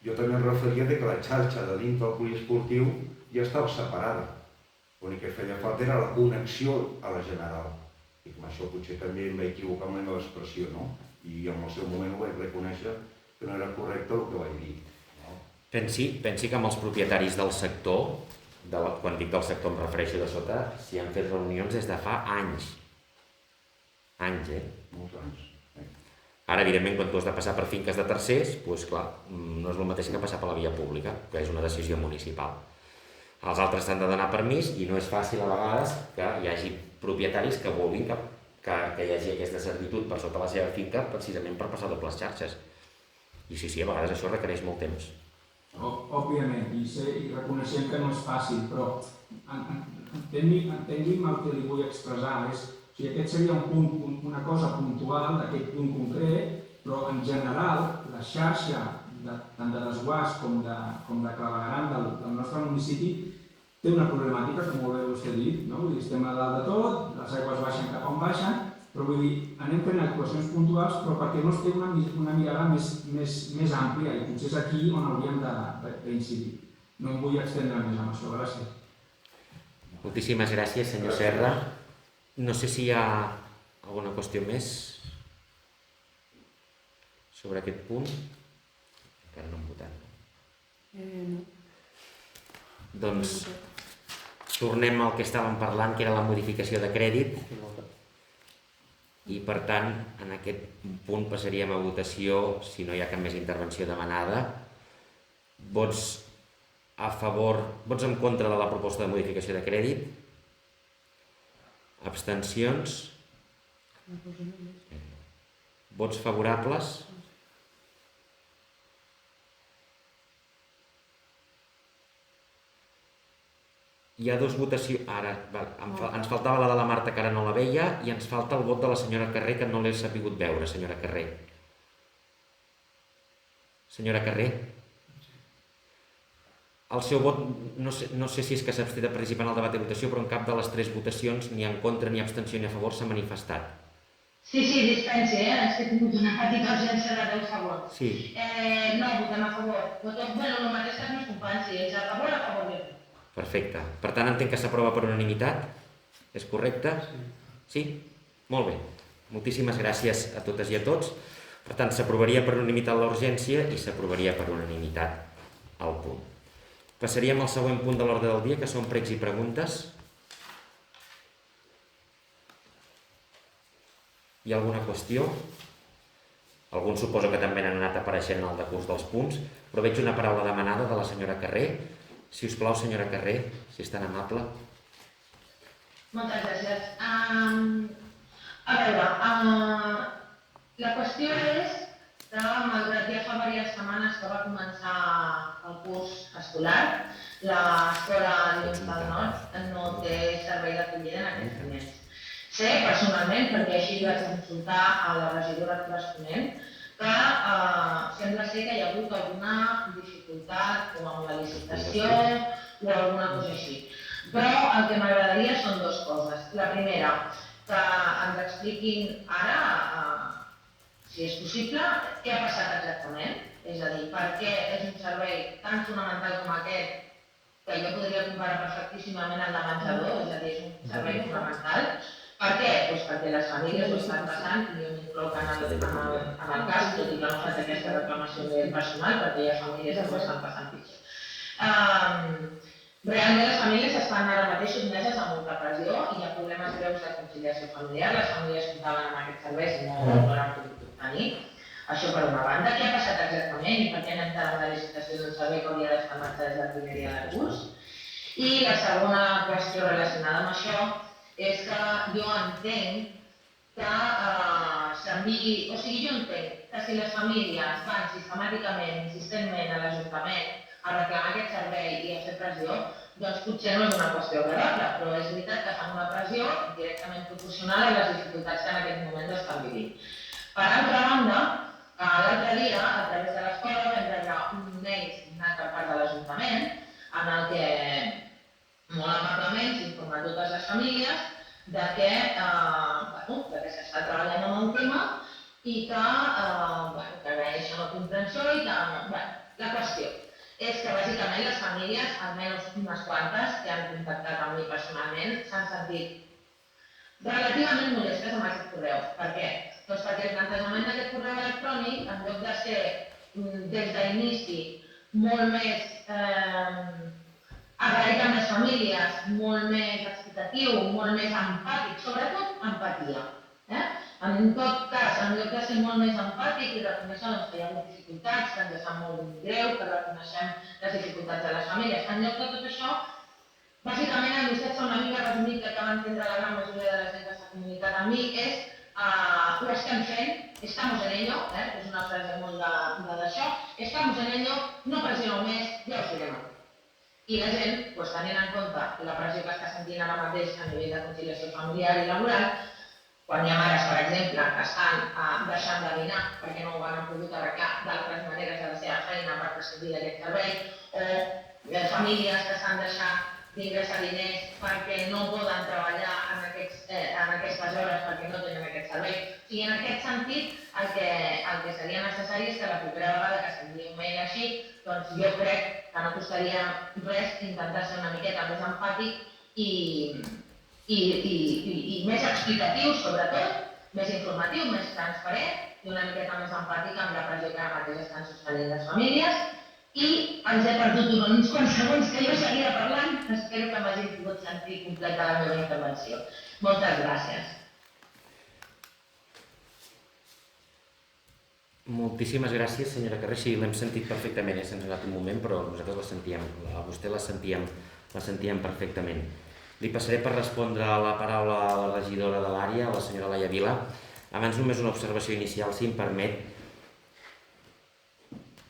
Jo també em referia que la xarxa de dins del poliesportiu ja estava separada. L'únic que feia falta era la connexió a la general. I com això potser també em vaig equivocar amb la meva expressió, no? I en el seu moment ho vaig reconèixer que no era correcte el que vaig dir. Pensi que amb els propietaris del sector, quan dic del sector em refereixo de sota, s'hi han fet reunions des de fa anys. Anys, Molts anys. Ara, evidentment, quan tu has de passar per finques de tercers, doncs clar, no és el mateix que passar per la via pública, que és una decisió municipal. Els altres s'han de donar permís i no és fàcil a vegades que hi hagi propietaris que vulguin que hi hagi aquesta servitud per sota la seva finca precisament per passar dobles xarxes. I sí, a vegades això requereix molt temps. Òbviament, i reconeixem que no és fàcil, però entengui'm el que li vull expressar. O sigui, aquest seria una cosa puntual d'aquest punt concret, però en general la xarxa tant de desguàs com de clavegueram del nostre municipi té una problemàtica, com molt bé vostè ha dit, no? Vull dir, estem a dalt de tot, les aigües baixen cap on baixen, però vull dir, anem fent actuacions puntuals, però perquè no es té una mirada més àmplia, i potser és aquí on hauríem d'incidir. No em vull extendre més amb això, gràcies. Moltíssimes gràcies, senyor Serra. No sé si hi ha alguna qüestió més sobre aquest punt. Encara no hem votat. No. Doncs tornem al que estàvem parlant, que era la modificació de crèdit. I per tant, en aquest punt passaríem a votació, si no hi ha cap més intervenció demanada. Vots en contra de la proposta de modificació de crèdit? Abstencions? Vots favorables? Hi ha dues votacions. Ara, ens faltava la de la Marta, que ara no la veia, i ens falta el vot de la senyora Carré, que no l'he sabut veure, senyora Carré. Senyora Carré? El seu vot, no sé si és que s'ha abstingut de participar en el debat de votació, però en cap de les tres votacions, ni en contra, ni abstenció, ni a favor, s'ha manifestat. Sí, dispensi, és que he tingut una petita urgència de 10 segons. Sí. No, votem a favor. Bueno, el mateix que els meus companys, si ells a favor jo. Perfecte. Per tant, entenc que s'aprova per unanimitat. És correcte? Sí? Molt bé. Moltíssimes gràcies a totes i a tots. Per tant, s'aprovaria per unanimitat la urgència i s'aprovaria per unanimitat el punt. Passaríem al següent punt de l'ordre del dia, que són pregs i preguntes. Hi ha alguna qüestió? Alguns suposo que també han anat apareixent en el decurs dels punts, però veig una paraula demanada de la senyora Carré. Si us plau, senyora Carré, si és tan amable. Moltes gràcies. A veure, la qüestió és que, malgrat ja fa diverses setmanes que va començar el curs escolar, l'escola Llums del Nord no té servei d'acollida en aquests moments. Sé personalment, perquè així vaig consultar a la regidora corresponent, que sembla ser que hi ha hagut alguna dificultat com amb la licitació o alguna cosa així. Però el que m'agradaria són dues coses. La primera, que ens expliquin ara, si és possible, què ha passat exactament. És a dir, per què és un servei tan fonamental com aquest, que jo podria comparar perfectíssimament amb el menjador, és a dir, és un servei fonamental. Per què? Doncs perquè les famílies ho estan passant, i jo m'incloc en el cas, tot i que no faig aquesta reclamació a nivell personal, perquè hi ha famílies que ho estan passant pitjor. Realment les famílies estan ara mateix sotmeses a molta pressió i hi ha problemes greus de conciliació familiar, les famílies comptaven amb aquests serveis i no l'han pogut obtenir. Això per una banda, què ha passat exactament i per què anem tard amb la licitació d'un servei que hauria d'estar en marxa des del primer dia de curs? I la segona qüestió relacionada amb això és que jo entenc que si les famílies van sistemàticament, insistentment a l'Ajuntament a reclamar aquest servei i a fer pressió, doncs potser no és una qüestió agradable, però és veritat que fan una pressió directament proporcional a les dificultats que en aquest moment estan vivint. Per altra banda, l'altre dia, a través de l'escola, vam rebre un mail signat per part de l'Ajuntament en el que molt amablement s'informa a totes les famílies de que s'està treballant en el tema i que agraeixen la comprensió i que La qüestió és que bàsicament les famílies, almenys unes quantes que han contactat amb mi personalment, s'han sentit relativament molestes amb aquest correu. Per què? Doncs perquè el plantejament d'aquest correu electrònic, en lloc de ser des d'inici molt més agraït amb les famílies, molt més explicatiu, molt més empàtic, sobretot empatia. En tot cas, en lloc de ser molt més empàtic i reconèixer que hi ha hagut dificultats, que ens sap molt greu, que reconeixem les dificultats de les famílies, en lloc de tot això, bàsicament el missatge una mica resumit que va entendre la gran majoria de la gent que s'ha comunicat amb mi és ho estem fent, estamos en ello, és una frase molt d'això, estamos en ello, no pressioneu més, ja us direm. I la gent, tenint en compte la pressió que està sentint ara mateix a nivell de conciliació familiar i laboral, quan hi ha mares, per exemple, que estan deixant de dinar perquè no ho han pogut arreglar d'altres maneres de la seva feina per prescindir d'aquest servei, o famílies que s'han deixat d'ingressar diners perquè no poden treballar en aquestes hores perquè no tenen aquest servei. O sigui, en aquest sentit, el que seria necessari és que la propera vegada que s'enviï un mail així, doncs jo crec que no costaria res intentar ser una miqueta més empàtic i més explicatiu, sobretot, més informatiu, més transparent i una miqueta més empàtic amb la pressió que ara mateix estan sostenint les famílies. I ens he perdut uns quants segons que jo seguia parlant. Espero que m'hagi pogut sentir completa la meva intervenció. Moltes gràcies. Moltíssimes gràcies, senyora Carrer. Sí, l'hem sentit perfectament, se'ns ha anat un moment, però nosaltres la sentíem, a vostè la sentíem perfectament. Li passaré per respondre la paraula a la regidora de l'àrea, a la senyora Laia Vila. Abans només una observació inicial, si em permet,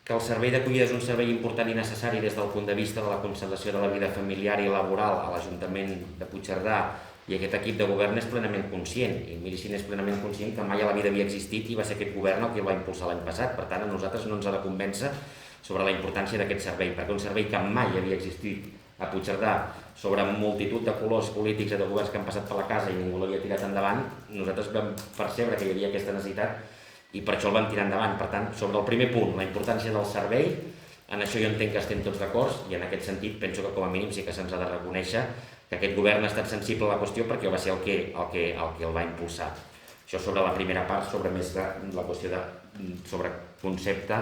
que el servei d'acollida és un servei important i necessari des del punt de vista de la conservació de la vida familiar i laboral a l'Ajuntament de Puigcerdà, i aquest equip de govern és plenament conscient, i miri si n'és plenament conscient que mai a la vida havia existit i va ser aquest govern el que el va impulsar l'any passat. Per tant, a nosaltres no ens ha de convèncer sobre la importància d'aquest servei, perquè un servei que mai havia existit a Puigcerdà, sobre multitud de colors polítics i de governs que han passat per la casa i ningú l'havia tirat endavant, nosaltres vam percebre que hi havia aquesta necessitat i per això el vam tirar endavant. Per tant, sobre el primer punt, la importància del servei, en això jo entenc que estem tots d'acord i en aquest sentit penso que com a mínim sí que se'ns ha de reconèixer que aquest govern ha estat sensible a la qüestió perquè va ser el que el va impulsar. Això sobre la primera part, sobre més la qüestió sobre concepte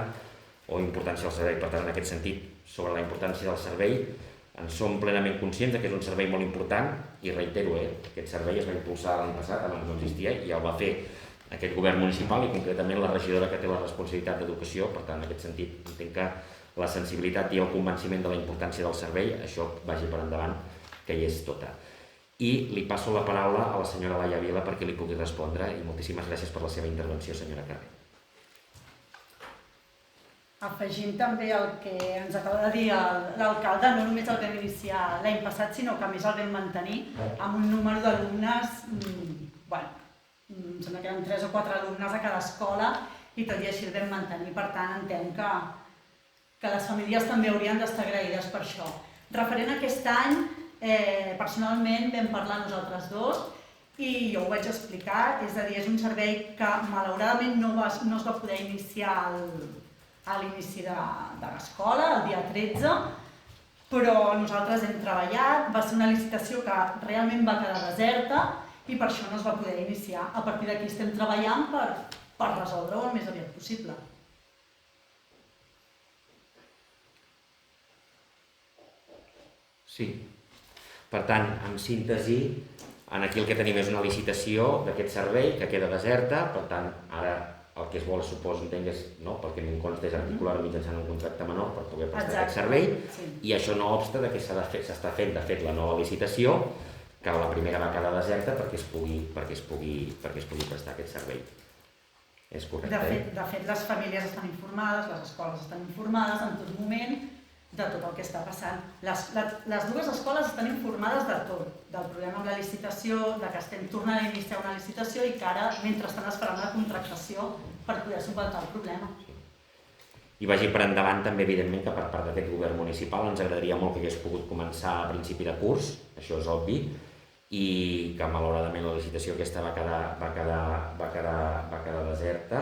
o importància del servei. Per tant, en aquest sentit, sobre la importància del servei, en som plenament conscients que és un servei molt important i reitero, aquest servei es va impulsar l'any passat, abans no existia, i el va fer aquest govern municipal i concretament la regidora que té la responsabilitat d'educació. Per tant, en aquest sentit, entenc que la sensibilitat i el convenciment de la importància del servei, això vagi per endavant, que hi és tota. I li passo la paraula a la senyora Laia Vila perquè li pugui respondre i moltíssimes gràcies per la seva intervenció, senyora Carrer. Afegint també el que ens acaba de dir l'alcalde, no només el vam iniciar l'any passat, sinó que a més el vam mantenir amb un número d'alumnes, em sembla que eren 3 o 4 alumnes a cada escola i tot i així el vam mantenir. Per tant, entenc que les famílies també haurien d'estar agraïdes per això. Referent a aquest any, personalment vam parlar nosaltres dos i jo ho vaig explicar, és a dir, és un servei que malauradament no es va poder iniciar a l'inici de l'escola, el dia 13, però nosaltres hem treballat, va ser una licitació que realment va quedar deserta i per això no es va poder iniciar. A partir d'aquí estem treballant per resoldre-ho el més aviat possible. Sí. Per tant, en síntesi, aquí el que tenim és una licitació d'aquest servei que queda deserta, per tant, ara el que es vol, suposo, entenc, és, perquè a mi em consta és articular mitjançant un contracte menor per poder prestar aquest servei, i això no obsta que s'està fent, de fet, la nova licitació, que la primera va quedar deserta perquè es pugui prestar aquest servei. És correcte, De fet, les famílies estan informades, les escoles estan informades en tot moment de tot el que està passant. Les dues escoles estan informades de tot, del problema amb la licitació, de que estem tornant a iniciar una licitació i que ara, mentrestant, es farà una contractació per poder solventar el problema. I vagi per endavant també, evidentment, que per part d'aquest govern municipal ens agradaria molt que hagués pogut començar a principi de curs, això és obvi, i que malauradament la licitació aquesta va quedar deserta,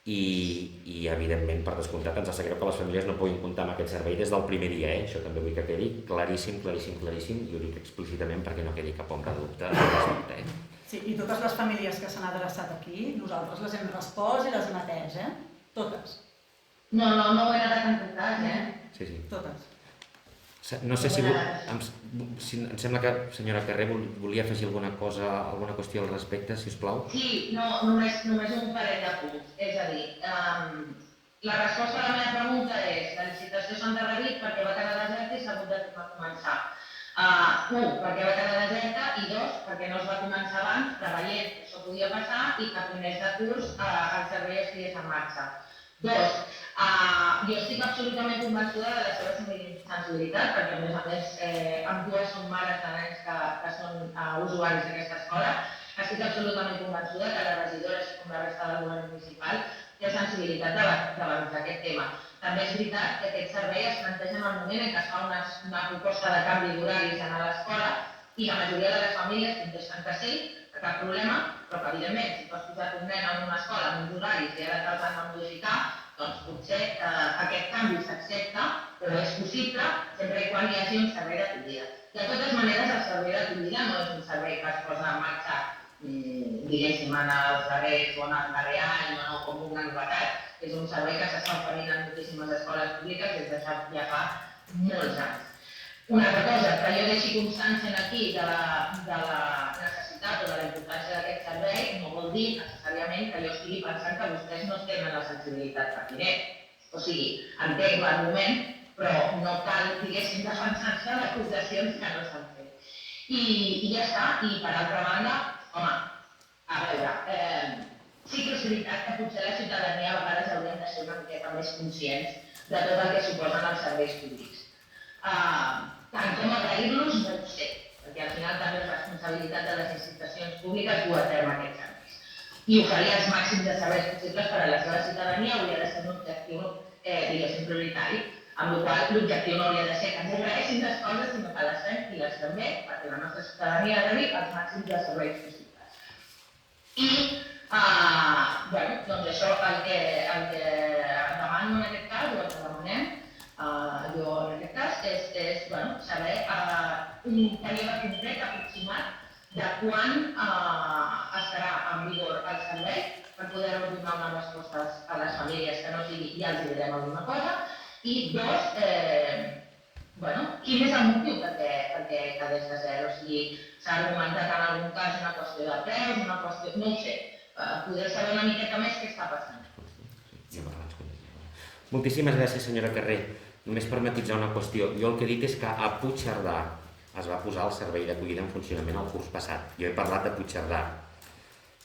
i evidentment, per descomptat, ens sap greu que les famílies no puguin comptar amb aquest servei des del primer dia, això també vull que quedi claríssim, i ho dic explícitament perquè no quedi cap ombra de dubte al respecte. Sí, i totes les famílies que s'han adreçat aquí, nosaltres les hem respost i les hem atès, totes. No ho he anat en tot cas, Sí. Totes. No sé si... Em sembla que senyora Carré volia afegir alguna qüestió al respecte, si us plau. Sí, només un parell de punts. És a dir, la resposta a la meva pregunta és la licitació s'ha endarrerit perquè va quedar deserta i s'ha hagut de tornar a començar. 1, perquè va quedar deserta, i 2, perquè no es va començar abans, preveient que això podia passar i que a primers de curs el servei estigués en marxa. 2, jo estic absolutament convençuda de la seva sensibilitat, perquè a més ambdues són mares de nens que són usuaris d'aquesta escola. Estic absolutament convençuda que la regidora, així com la resta del govern municipal, té sensibilitat davant d'aquest tema. També és veritat que aquest servei es planteja en el moment en què es fa una proposta de canvi d'horaris a l'escola i la majoria de les famílies contesten que sí, que cap problema, però que evidentment si tu has posat un nen en una escola amb uns horaris i ara te'ls han de modificar, doncs potser aquest canvi s'accepta, però és possible sempre que hi hagi un servei d'acollida. De totes maneres, el servei d'acollida no és un servei que es posa en marxa, diguéssim, en els darrers o en el darrer any o no com una novetat. És un servei que s'està oferint en moltíssimes escoles públiques des de ja fa molts anys. Una altra cosa, que jo deixi constància aquí de la necessitat o de la importància d'aquest servei no vol dir necessàriament que jo estigui pensant que vostès no tenen la sensibilitat pertinent. O sigui, entenc l'argument, però no cal, diguéssim, defensar-se d'acusacions que no s'han fet. I ja està. I per altra banda, home, a veure, sí que és veritat que potser la ciutadania a vegades hauríem de ser una miqueta més conscients de tot el que suposen els serveis públics. Tant com agrair-los, no ho sé, perquè al final també és responsabilitat de les institucions públiques dur a terme aquests serveis. I oferir els màxims de serveis possibles per a la seva ciutadania hauria de ser un objectiu, diguéssim, prioritari, amb el qual l'objectiu no hauria de ser que ens agraeixin les coses, sinó que les fem i les fem bé, perquè la nostra ciutadania rebi els màxims de serveis possibles. I, doncs això, el que demano en aquest cas, o el que demanem, jo en aquest cas, és saber un període concret aproximat de quan estarà en vigor el servei per poder donar unes respostes a les famílies que no sigui ja els direm alguna cosa, i 2, quin és el motiu perquè quedés de zero? O sigui, s'ha argumentat en algun cas una qüestió de preus, una qüestió... no ho sé, poder saber una miqueta més què està passant. Moltíssimes gràcies, senyora Carré. Només per matisar una qüestió. Jo el que he dit és que a Puigcerdà es va posar el servei d'acollida en funcionament el curs passat. Jo he parlat de Puigcerdà,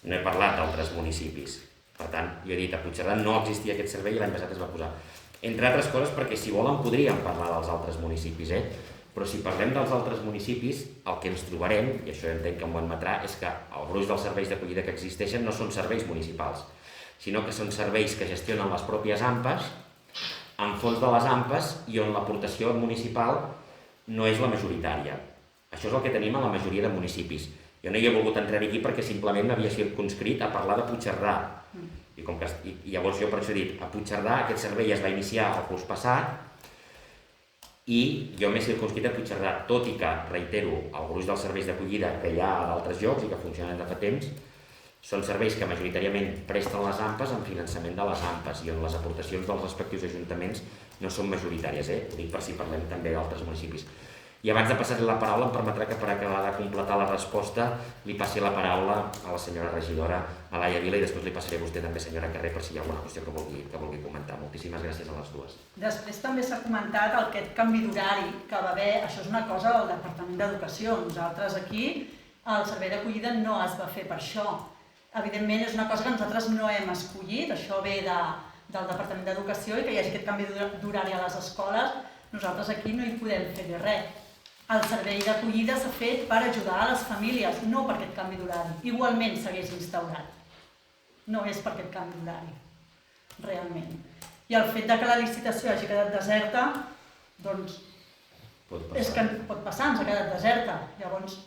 no he parlat d'altres municipis. Per tant, jo he dit que a Puigcerdà no existia aquest servei i l'any passat es va posar. Entre altres coses perquè si volen podríem parlar dels altres municipis, però si parlem dels altres municipis, el que ens trobarem, i això entenc que m'ho admetrà, és que el gruix dels serveis d'acollida que existeixen no són serveis municipals, sinó que són serveis que gestionen les pròpies AMPAs, en fons de les AMPAs i on l'aportació municipal no és la majoritària. Això és el que tenim a la majoria de municipis. Jo no hi he volgut entrar aquí perquè simplement m'havia circumscrit a parlar de Puigcerdà. I llavors jo per això he dit, a Puigcerdà aquest servei es va iniciar el curs passat i jo m'he circumscrit a Puigcerdà, tot i que, reitero, el gruix dels serveis d'acollida que hi ha a d'altres llocs i que funcionen de fa temps, són serveis que majoritàriament presten les AMPAs en finançament de les AMPAs i on les aportacions dels respectius ajuntaments no són majoritàries, ho dic per si parlem també d'altres municipis. I abans de passar-li la paraula, em permetrà que per acabar de completar la resposta li passi la paraula a la senyora regidora Alaia Vila i després li passaré a vostè també, senyora Carré, per si hi ha alguna qüestió que vulgui comentar. Moltíssimes gràcies a les dues. Després també s'ha comentat aquest canvi d'horari que va haver, això és una cosa del Departament d'Educació. Nosaltres aquí, el servei d'acollida no es va fer per això. Evidentment és una cosa que nosaltres no hem escollit, això ve del Departament d'Educació i que hi hagi aquest canvi d'horari a les escoles, nosaltres aquí no hi podem fer res. El servei d'acollida s'ha fet per ajudar a les famílies, no per aquest canvi d'horari. Igualment s'hagués instaurat. No és per aquest canvi d'horari, realment. I el fet que la licitació hagi quedat deserta, doncs és que pot passar, ens ha quedat deserta. Llavors,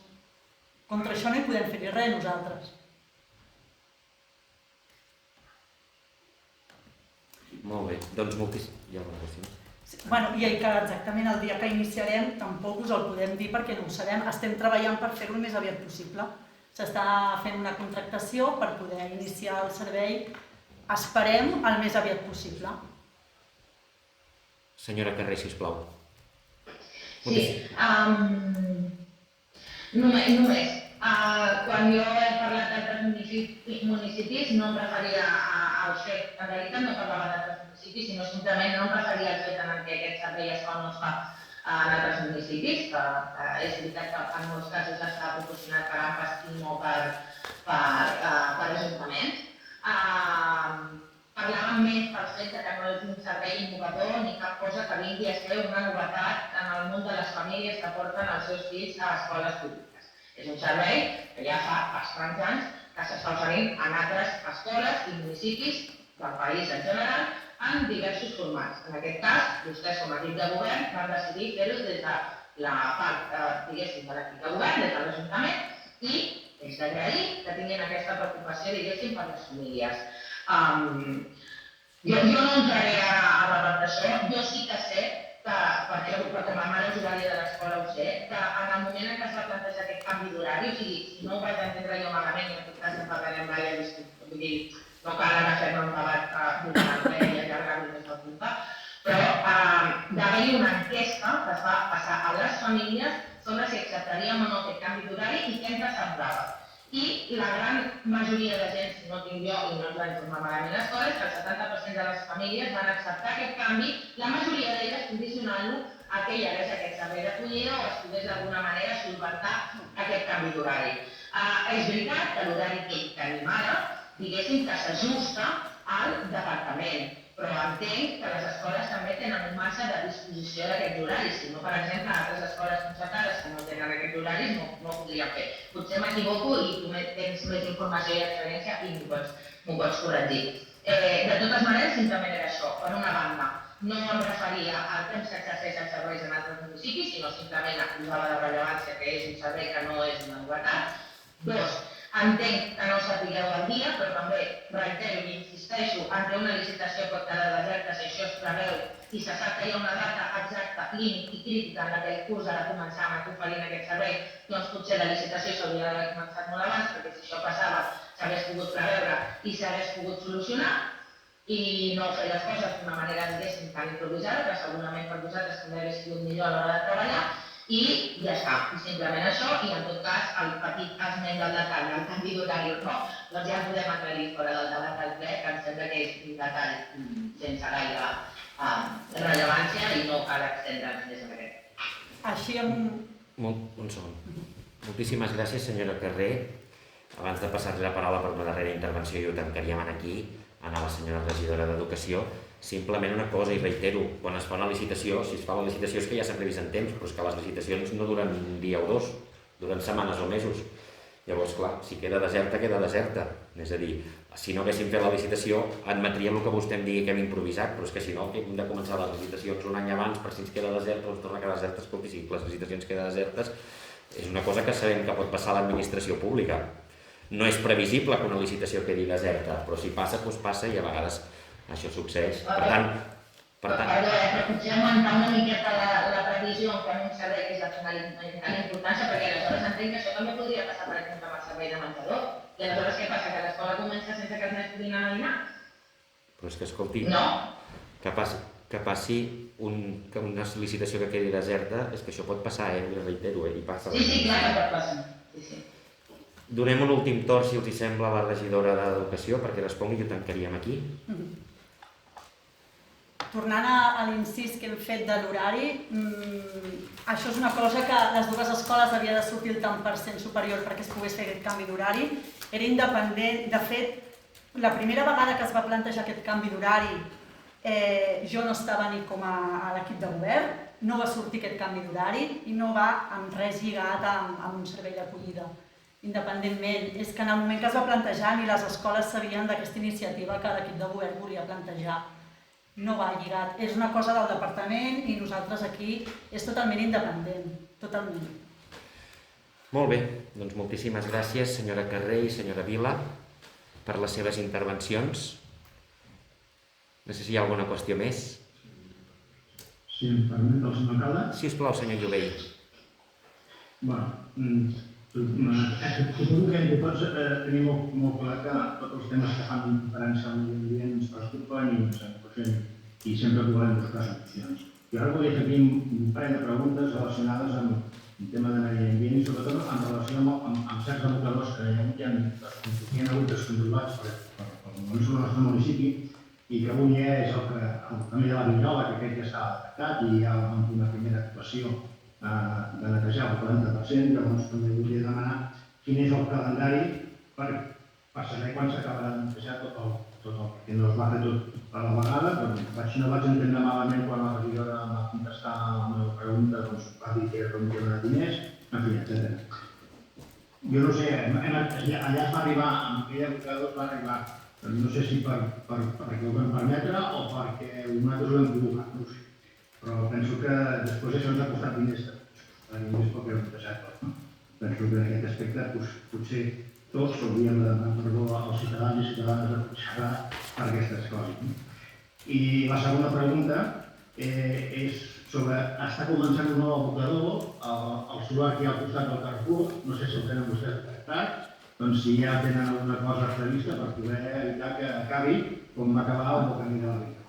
contra això no hi podem fer res nosaltres. Molt bé, doncs moltíssim. Ja ho veurem. Bueno, i que exactament el dia que iniciarem tampoc us el podem dir perquè no ho sabem. Estem treballant per fer-ho el més aviat possible. S'està fent una contractació per poder iniciar el servei, esperem, el més aviat possible. Senyora Carré, sisplau. Sí, només. Quan jo he parlat d'altres municipis no em referia al fet, en realitat no parlava d'altres municipis, sinó simplement no em referia al fet en què aquest servei es fa o no es fa en altres municipis, que és veritat que en molts casos està proporcionat per AMPAs i no per ajuntaments. Parlàvem més pel fet que no és un servei innovador ni cap cosa que vingui a ser una novetat en el món de les famílies que porten els seus fills a escoles públiques. És un servei que ja fa bastants anys que s'està oferint en altres escoles i municipis del país en general en diversos formats. En aquest cas, vostès com a equip de govern van decidir fer-ho des de la part, diguéssim, de l'equip de govern, des de l'Ajuntament, i és d'agrair que tinguin aquesta preocupació, diguéssim, per les famílies. Jo no entraré a parlar d'això, jo sí que sé que, perquè com a mare usuària de l'escola ho sé, que en el moment en què es va plantejar aquest canvi d'horari, o sigui, si no ho vaig entendre jo malament, i en aquest cas en parlarem gaire, vull dir, no cal ara fer-ne un debat d'horari i allargar-ho més del compte, però d'haver-hi una enquesta que es va passar a les famílies sobre si acceptaríem o no aquest canvi d'horari i què ens semblava. I la gran majoria de gent, si no tinc jo i no ens va informar malament l'escola, és que el 70% de les famílies van acceptar aquest canvi, la majoria d'elles condicionant-lo a que hi hagués aquest servei d'acollida o es pogués d'alguna manera solventar aquest canvi d'horari. És veritat que l'horari que tenim ara, diguéssim que s'ajusta al departament, però entenc que les escoles també tenen un marge de disposició d'aquests horaris. Si no, per exemple, altres escoles concertades que no tenen aquests horaris no ho podrien fer. Potser m'equivoco i tu tens més informació i experiència i m'ho pots corregir. De totes maneres, simplement era això. Per una banda, no em referia al temps que s'accés als serveis en altres municipis, sinó simplement a posar de rellevància que és un servei que no és una novetat. Dos, entenc que no ho sapigueu al dia, però també reitero i insisteixo en que una licitació pot quedar deserta si això es preveu i se sap que hi ha una data exacta, límit i crítica en la que el curs ha de començar amb oferint aquest servei, doncs potser la licitació s'hauria d'haver començat molt abans, perquè si això passava s'hagués pogut preveure i s'hagués pogut solucionar i no fer les coses d'una manera, diguéssim, tan improvisada, que segurament per vosaltres també hauria sigut millor a l'hora de treballar, i ja està, i simplement això, i en tot cas el petit esment del detall, el canvi d'horari o no, doncs ja podem aclarir fora del debat del ple, que em sembla que és un detall sense gaire rellevància i no cal extendre'ns més en aquest. Així amb... Un segon. Moltíssimes gràcies, senyora Carré. Abans de passar-li la paraula per una darrera intervenció, jo tancaríem aquí, a la senyora regidora d'Educació. Simplement una cosa, i reitero, quan es fa una licitació, si es fa la licitació és que ja s'ha previst en temps, però és que les licitacions no duren un dia o dos, duren setmanes o mesos. Llavors, clar, si queda deserta, queda deserta. És a dir, si no haguéssim fet la licitació, admetríem el que vostè em digui que hem improvisat, però és que si no, hem de començar les licitacions un any abans, per si ens queda deserta o ens torna a quedar deserta, escolti, si les licitacions queden desertes, és una cosa que sabem que pot passar a l'administració pública. No és previsible que una licitació quedi deserta, però si passa, doncs passa i a vegades això succeeix. Per tant... Perdó, però potser augmentar una miqueta la previsió en un servei que és de fundamental importància, perquè aleshores entenc que això també podria passar, per exemple, amb el servei de menjador. I aleshores què passa? Que l'escola comença sense que els nens puguin anar a dinar? Però és que, escolti, no. Que passi una licitació que quedi deserta, és que això pot passar, li reitero, i passa. Sí, clar que pot passar. Sí. Donem un últim torn, si us hi sembla, a la regidora d'Educació, perquè respongui i ho tancaríem aquí. Tornant a l'incís que hem fet de l'horari, això és una cosa que les dues escoles havia de sortir el tant per cent superior perquè es pogués fer aquest canvi d'horari. Era independent. De fet, la primera vegada que es va plantejar aquest canvi d'horari, jo no estava ni com a l'equip de govern, no va sortir aquest canvi d'horari i no va amb res lligat amb un servei d'acollida. Independentment, és que en el moment que es va plantejar ni les escoles sabien d'aquesta iniciativa que l'equip de govern volia plantejar. No va lligat. És una cosa del departament i nosaltres aquí és totalment independent, totalment. Molt bé, doncs moltíssimes gràcies, senyora Carré i senyora Vila, per les seves intervencions. No sé si hi ha alguna qüestió més. Si em permet el senyor alcalde. Sisplau, senyor Jovell. Suposo que entre tots tenim molt clar que tots els temes que fan referència al medi ambient ens preocupen i ens angoixen i sempre volem buscar solucions. Jo ara volia fer aquí un parell de preguntes relacionades amb el tema de medi ambient i sobretot en relació amb certs abocadors que hi ha hagut descontrolats pel nostre municipi i que avui és el camí de la Vinyola, que aquest ja s'ha detectat i ja vam fer una primera actuació de netejar el 40%, llavors també volia demanar quin és el calendari per saber quan s'acabarà de netejar tot el perquè no es va fer tot a la vegada, però no vaig entendre malament quan la regidora va contestar a la meva pregunta, doncs va dir que era un tema de diners, en fi, etc. Jo no sé, allà es va arribar, amb aquell abocador es va arribar, no sé si perquè ho vam permetre o perquè nosaltres ho vam provocar, no ho sé. Però penso que després això ens ha costat diners pel que hem passat. Penso que en aquest aspecte potser tots hauríem de demanar perdó als ciutadans i ciutadanes de Puigcerdà per aquestes coses. I la segona pregunta és sobre està començant un nou abocador al solar que hi ha al costat del Carrefour, no sé si el tenen vostès detectat, doncs si ja tenen alguna cosa prevista per poder evitar que acabi com va acabar el camí de la Vinyola.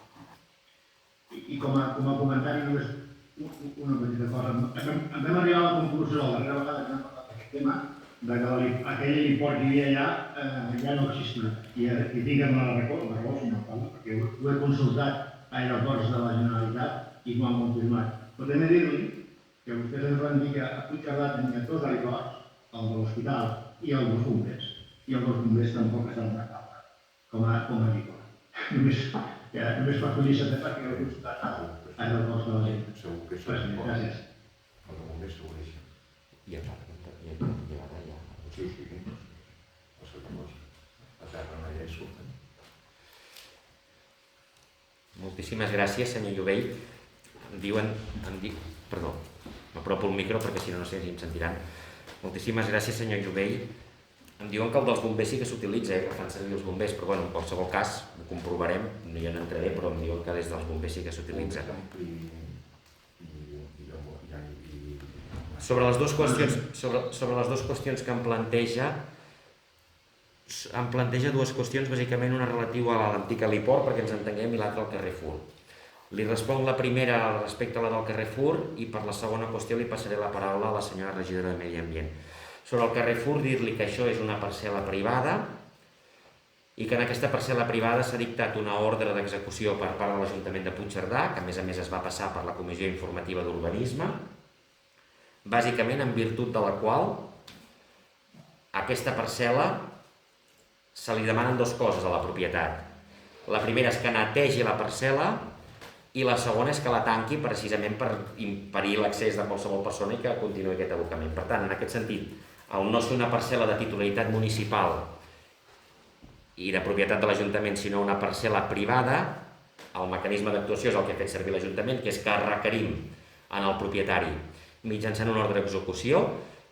I com a comentari només una petita cosa. Em vam arribar a la conclusió la darrera vegada que hem parlat d'aquest tema de que aquell import que hi havia allà ja no existia. I digue'm la raó, senyor alcalde, perquè ho he consultat a aeroports de la Generalitat i m'ho han confirmat. Però també dir-li que vostès ens van dir que a Puigcerdà tenia dos aeroports, el de l'hospital i el dels bombers. I el dels bombers tampoc està en una taula, com a aeroport. Només per conèixer perquè heu consultat aeroports de la gent. Segur que això és important. Gràcies. El de bombers segur que sí. I a part, llevarà ja. Sí, o sigui, a terra no hi surten. Moltíssimes gràcies, senyor Jovell. Perdó, m'apropo el micro perquè si no sé si em sentiran. Moltíssimes gràcies, senyor Jovell. Em diuen que el dels bombers sí que s'utilitza, que fan servir els bombers, però bueno, en qualsevol cas ho comprovarem, jo no entraré, però em diuen que des dels bombers sí que s'utilitza. Sobre les dues qüestions que em planteja dues qüestions, bàsicament una relativa a l'antic heliport, perquè ens entenguem, i l'altra al Carrefour. Li responc la primera respecte a la del Carrefour i per la segona qüestió li passaré la paraula a la senyora regidora de Medi Ambient. Sobre el Carrefour, dir-li que això és una parcel·la privada i que en aquesta parcel·la privada s'ha dictat una ordre d'execució per part de l'Ajuntament de Puigcerdà, que a més es va passar per la Comissió Informativa d'Urbanisme, bàsicament en virtut de la qual a aquesta parcel·la se li demanen dues coses a la propietat. La primera és que netegi la parcel·la i la segona és que la tanqui precisament per impedir l'accés de qualsevol persona i que continuï aquest abocament. Per tant, en aquest sentit, al no ser una parcel·la de titularitat municipal i de propietat de l'Ajuntament, sinó una parcel·la privada, el mecanisme d'actuació és el que ha fet servir l'Ajuntament, que és que requerim en el propietari mitjançant una ordre d'execució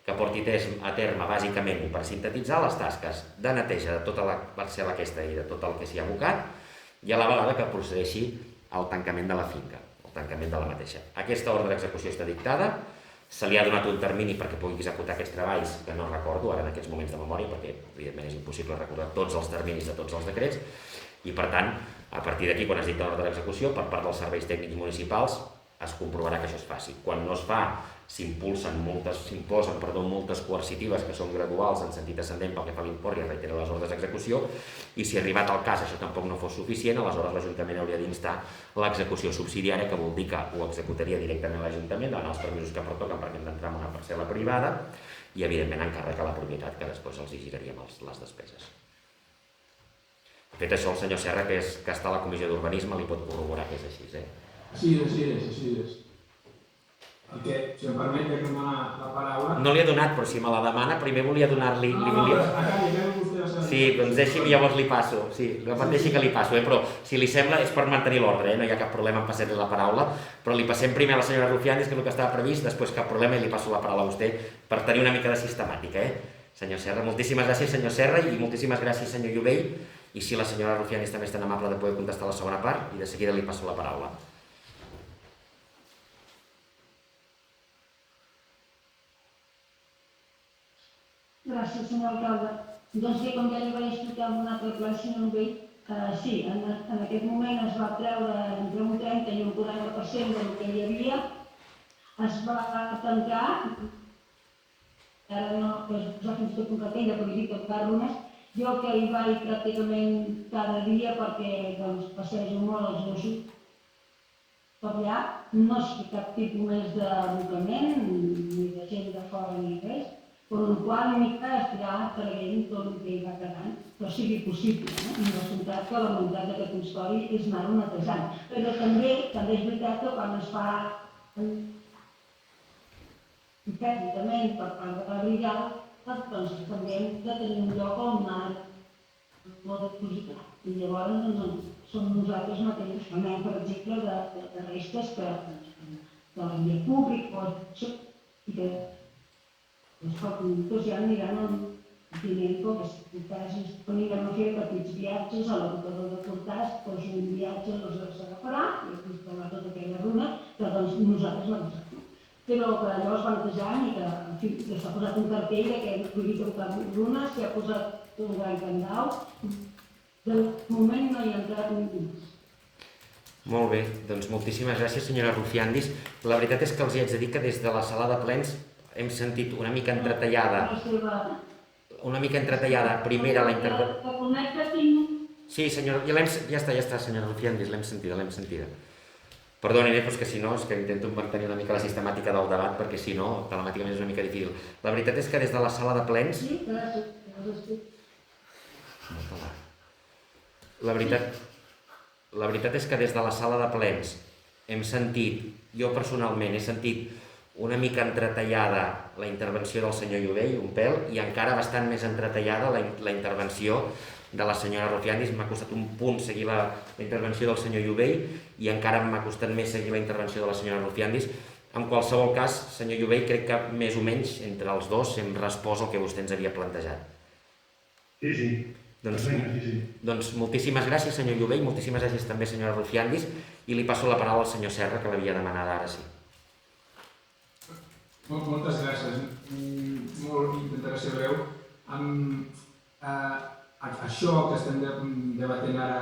que porti a terme, bàsicament, per sintetitzar les tasques de neteja de tota la parcel·la aquesta i de tot el que s'hi ha abocat i a la vegada que procedeixi al tancament de la finca, al tancament de la mateixa. Aquesta ordre d'execució està dictada, se li ha donat un termini perquè pugui executar aquests treballs, que no recordo ara en aquests moments de memòria, perquè evidentment és impossible recordar tots els terminis de tots els decrets, i per tant, a partir d'aquí, quan es dicta l'ordre d'execució, per part dels serveis tècnics municipals, es comprovarà que això es faci. Quan no es fa, s'imposen multes coercitives que són graduals en sentit ascendent pel que fa a l'import i es reiteren les ordres d'execució, i si arribat al cas això tampoc no fos suficient, aleshores l'Ajuntament hauria d'instar l'execució subsidiària, que vol dir que ho executaria directament l'Ajuntament, davant els permisos que pertoquen perquè hem d'entrar en una parcel·la privada, i evidentment encàrrec a la propietat, que després els hi giraríem les despeses. Fet això, el senyor Serra, que està a la Comissió d'Urbanisme, li pot corroborar que és així, Sí, és. El que, si em permet, que em dona la paraula... No li he donat, però si me la demana, primer volia donar-li... No, acabo vostè... Sí, doncs deixi'm, llavors li passo. Sí, deixi que li passo, però si li sembla és per mantenir l'ordre, no hi ha cap problema en passar-li la paraula, però li passem primer a la senyora Rufianis, que és el que estava previst, després cap problema i li passo la paraula a vostè per tenir una mica de sistemàtica, Senyor Serra, moltíssimes gràcies, senyor Serra, i moltíssimes gràcies, senyor Jovell, i si la senyora Rufianis també és tan amable de poder contestar la segona part, i de seguida li passo la paraula. Gràcies, senyor alcalde. Doncs bé, com ja li vaig explicar en un altre ple, senyor Novell, sí, en aquest moment es va treure entre un 30 i un 40% del que hi havia, es va tancar, ara no, es va fins i tot un cartell de política de runes, jo que hi vaig pràcticament cada dia perquè passejo molt els gossos per allà, no es fa cap tipus més d'abocament, ni de gent de fora ni res, per la qual mica estirar traient tot el que hi va quedant, però sigui possible. I el resultat que la voluntat d'aquest consistori és anar-ho netejant. Però també és veritat que quan es fa tècnicament per part de la brigada, doncs també hem de tenir un lloc on anar molt depositat. I llavors som nosaltres mateixos que anem, per exemple, de restes de la via pública i que els conductors ja aniran tenint com anirem a fer petits viatges a l'abocador de Cortàs, doncs un viatge s'agafarà i es buscarà tota aquella runa que nosaltres l'hem. Però que allò es va netejant i que s'ha posat un cartell que hem prohibit abocar runes, que ha posat un gran candau. De moment no hi ha entrat ningú. Molt bé, doncs moltíssimes gràcies, senyora Rufianis. La veritat és que els hi haig de dir que des de la sala de plens hem sentit una mica entretallada primera la intervenció. Sí, senyora, ja està, senyora Rufianis, l'hem sentida. Perdoni, però és que si no, és que intento mantenir una mica la sistemàtica del debat, perquè si no, telemàticament és una mica difícil. La veritat és que des de la sala de plens... La veritat és que des de la sala de plens hem sentit, jo personalment he sentit una mica entretallada la intervenció del senyor Jovell, un pèl, i encara bastant més entretallada la intervenció de la senyora Rufianis. M'ha costat un punt seguir la intervenció del senyor Jovell i encara m'ha costat més seguir la intervenció de la senyora Rufianis. En qualsevol cas, senyor Jovell, crec que més o menys entre els dos hem respost el que vostè ens havia plantejat. Sí. Doncs moltíssimes gràcies, senyor Jovell, moltíssimes gràcies també, senyora Rufianis, i li passo la paraula al senyor Serra, que l'havia demanada ara sí. Moltes gràcies. Intentaré ser breu. Això que estem debatent ara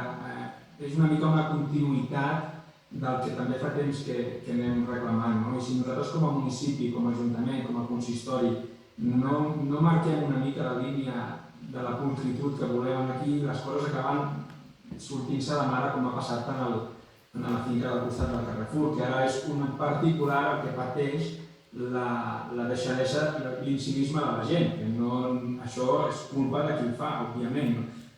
és una mica una continuïtat del que també fa temps que anem reclamant. I si nosaltres com a municipi, com a ajuntament, com a consistori, no marquem una mica la línia de la pulcritud que volem aquí, les coses acaben sortint-se de mare, com ha passat en la finca del costat del Carrefour, que ara és un particular el que pateix la deixadesa i l'incivisme de la gent, que això és culpa de qui ho fa, òbviament,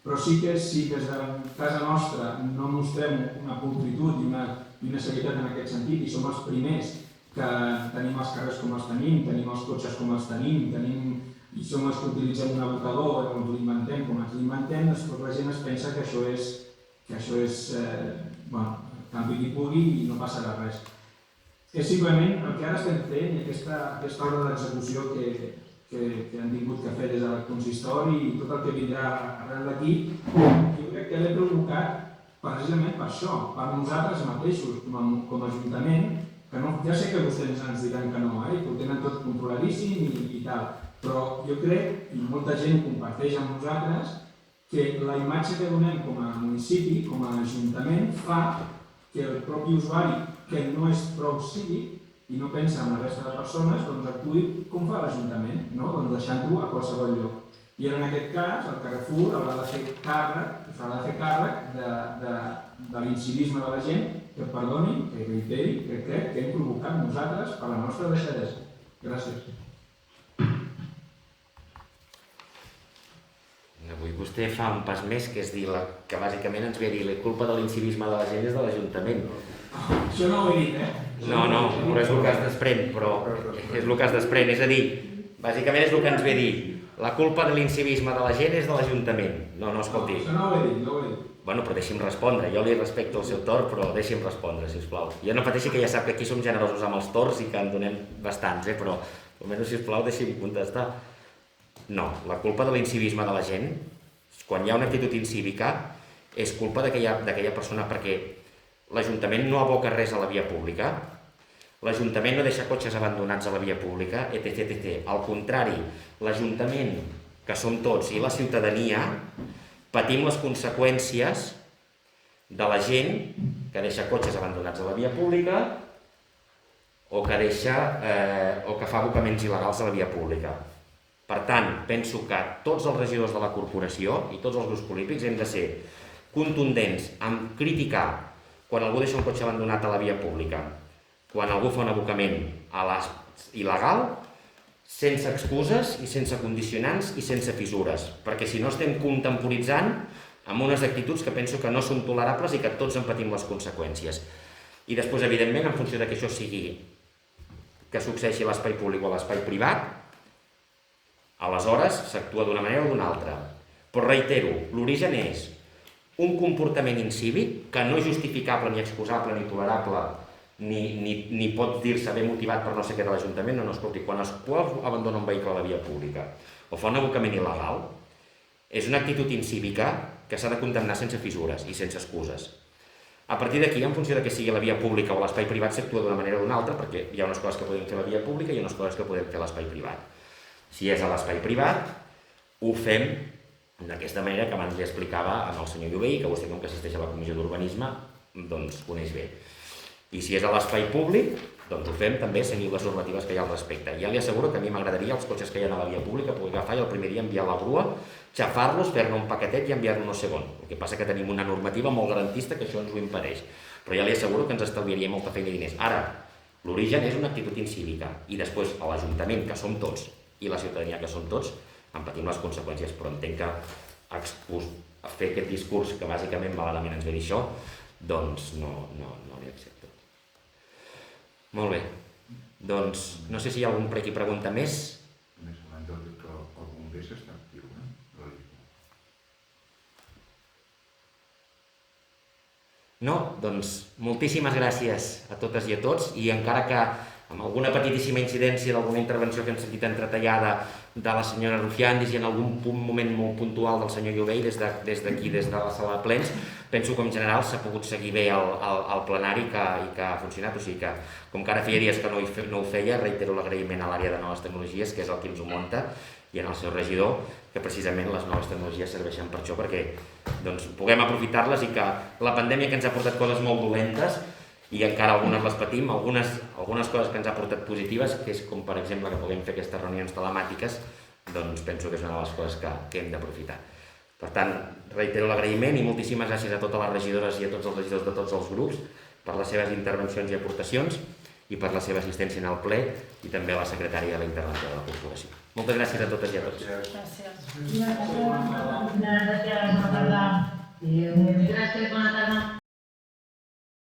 però sí que si des de casa nostra no mostrem una pulcritud i una serietat en aquest sentit i som els primers que tenim els carrers com els tenim els cotxes com els tenim i som els que utilitzem un abocador, ens l'inventem com ens l'inventem, després la gent es pensa que això és campi qui pugui i no passarà res. És simplement el que ara estem fent i aquesta ordre d'execució que han tingut que fer des del consistori i tot el que vindrà arrel d'aquí, jo crec que l'he provocat precisament per això, per nosaltres mateixos com a ajuntament, que ja sé que vostès ens diran que no, que ho tenen tot controladíssim i tal, però jo crec, i molta gent ho comparteix amb nosaltres, que la imatge que donem com a municipi, com a ajuntament, fa que el propi usuari que no és prou cívic i no pensa en la resta de persones, doncs actuï com fa l'Ajuntament, doncs deixant-ho a qualsevol lloc. I en aquest cas, el Carrefour haurà de fer càrrec de l'incivisme de la gent, que perdoni, que reiteri, que crec que hem provocat nosaltres per la nostra deixadesa. Gràcies. Avui vostè fa un pas més, que és dir que bàsicament ens ve a dir la culpa de l'incivisme de la gent és de l'Ajuntament. Això no ho he dit, No, però és el que es desprèn, és a dir, bàsicament és el que ens ve a dir, la culpa de l'incivisme de la gent és de l'Ajuntament. No, escolti. Això no ho he dit. Bueno, però deixi'm respondre, jo li respecto el seu torn, però deixi'm respondre, sisplau. Jo no pateixi que ja sap que aquí som generosos amb els torns i que en donem bastants, però almenys, sisplau, deixi'm contestar. No, la culpa de l'incivisme de la gent, quan hi ha una actitud incívica, és culpa d'aquella persona, perquè l'Ajuntament no aboca res a la via pública, l'Ajuntament no deixa cotxes abandonats a la via pública, etc. Al contrari, l'Ajuntament, que som tots, i la ciutadania, patim les conseqüències de la gent que deixa cotxes abandonats a la via pública o que fa abocaments il·legals a la via pública. Per tant, penso que tots els regidors de la corporació i tots els grups polítics hem de ser contundents en criticar quan algú deixa un cotxe abandonat a la via pública, quan algú fa un abocament il·legal, sense excuses i sense condicionants i sense fissures, perquè si no estem contemporitzant amb unes actituds que penso que no són tolerables i que tots en patim les conseqüències. I després, evidentment, en funció que això sigui que succeeixi a l'espai públic o a l'espai privat, aleshores s'actua d'una manera o d'una altra. Però reitero, l'origen és un comportament incívic que no és justificable, ni excusable, ni tolerable, ni pot dir-se ben motivat per no sé què de l'Ajuntament. No, escolti, quan algú abandona un vehicle a la via pública o fa un abocament il·legal, és una actitud incívica que s'ha de condemnar sense fissures i sense excuses. A partir d'aquí, en funció de que sigui a la via pública o a l'espai privat, s'actua d'una manera o d'una altra, perquè hi ha unes coses que podem fer a la via pública i hi ha unes coses que podem fer a l'espai privat. Si és a l'espai privat, ho fem d'aquesta manera que abans li explicava al senyor Llobell, que vostè, com que assisteix a la Comissió d'Urbanisme, doncs coneix bé. I si és a l'espai públic, doncs ho fem també seguint les normatives que hi ha al respecte. Ja li asseguro que a mi m'agradaria els cotxes que hi ha a la via pública poder agafar i el primer dia enviar a la grua, xafar-los, fer-ne un paquetet i enviar-lo no sé on. El que passa que tenim una normativa molt garantista que això ens ho impedeix. Però ja li asseguro que ens estalviaria molta feina i diners. Ara, l'origen és una actitud incívica i després a l'Ajuntament, que som tots, i la ciutadania, que som tots, en patim les conseqüències, però entenc que fer aquest discurs que bàsicament malament ens ve dir això, doncs no l'hi accepto. Molt bé, doncs no sé si hi ha algun per aquí pregunta més. Més o menys que el bomber s'està actiu, No? Doncs moltíssimes gràcies a totes i a tots, i encara que amb alguna petitíssima incidència d'alguna intervenció que hem sentit entretallada de la senyora Rufiandis i en algun moment molt puntual del senyor Llobell des d'aquí, des de la sala de plens, penso que en general s'ha pogut seguir bé el plenari i que ha funcionat. O sigui que, com que ara feia dies que no ho feia, reitero l'agraïment a l'àrea de noves tecnologies, que és el que ens ho munta, i en el seu regidor, que precisament les noves tecnologies serveixen per això, perquè puguem aprofitar-les i que la pandèmia, que ens ha portat coses molt dolentes, i encara algunes les patim, algunes coses que ens ha portat positives, que és com per exemple que puguem fer aquestes reunions telemàtiques, doncs penso que és una de les coses que hem d'aprofitar. Per tant, reitero l'agraïment i moltíssimes gràcies a totes les regidores i a tots els regidors de tots els grups per les seves intervencions i aportacions i per la seva assistència en el ple, i també a la secretària de la intervenció de la corporació. Moltes gràcies a totes i a tots. Gràcies. Bona tarda.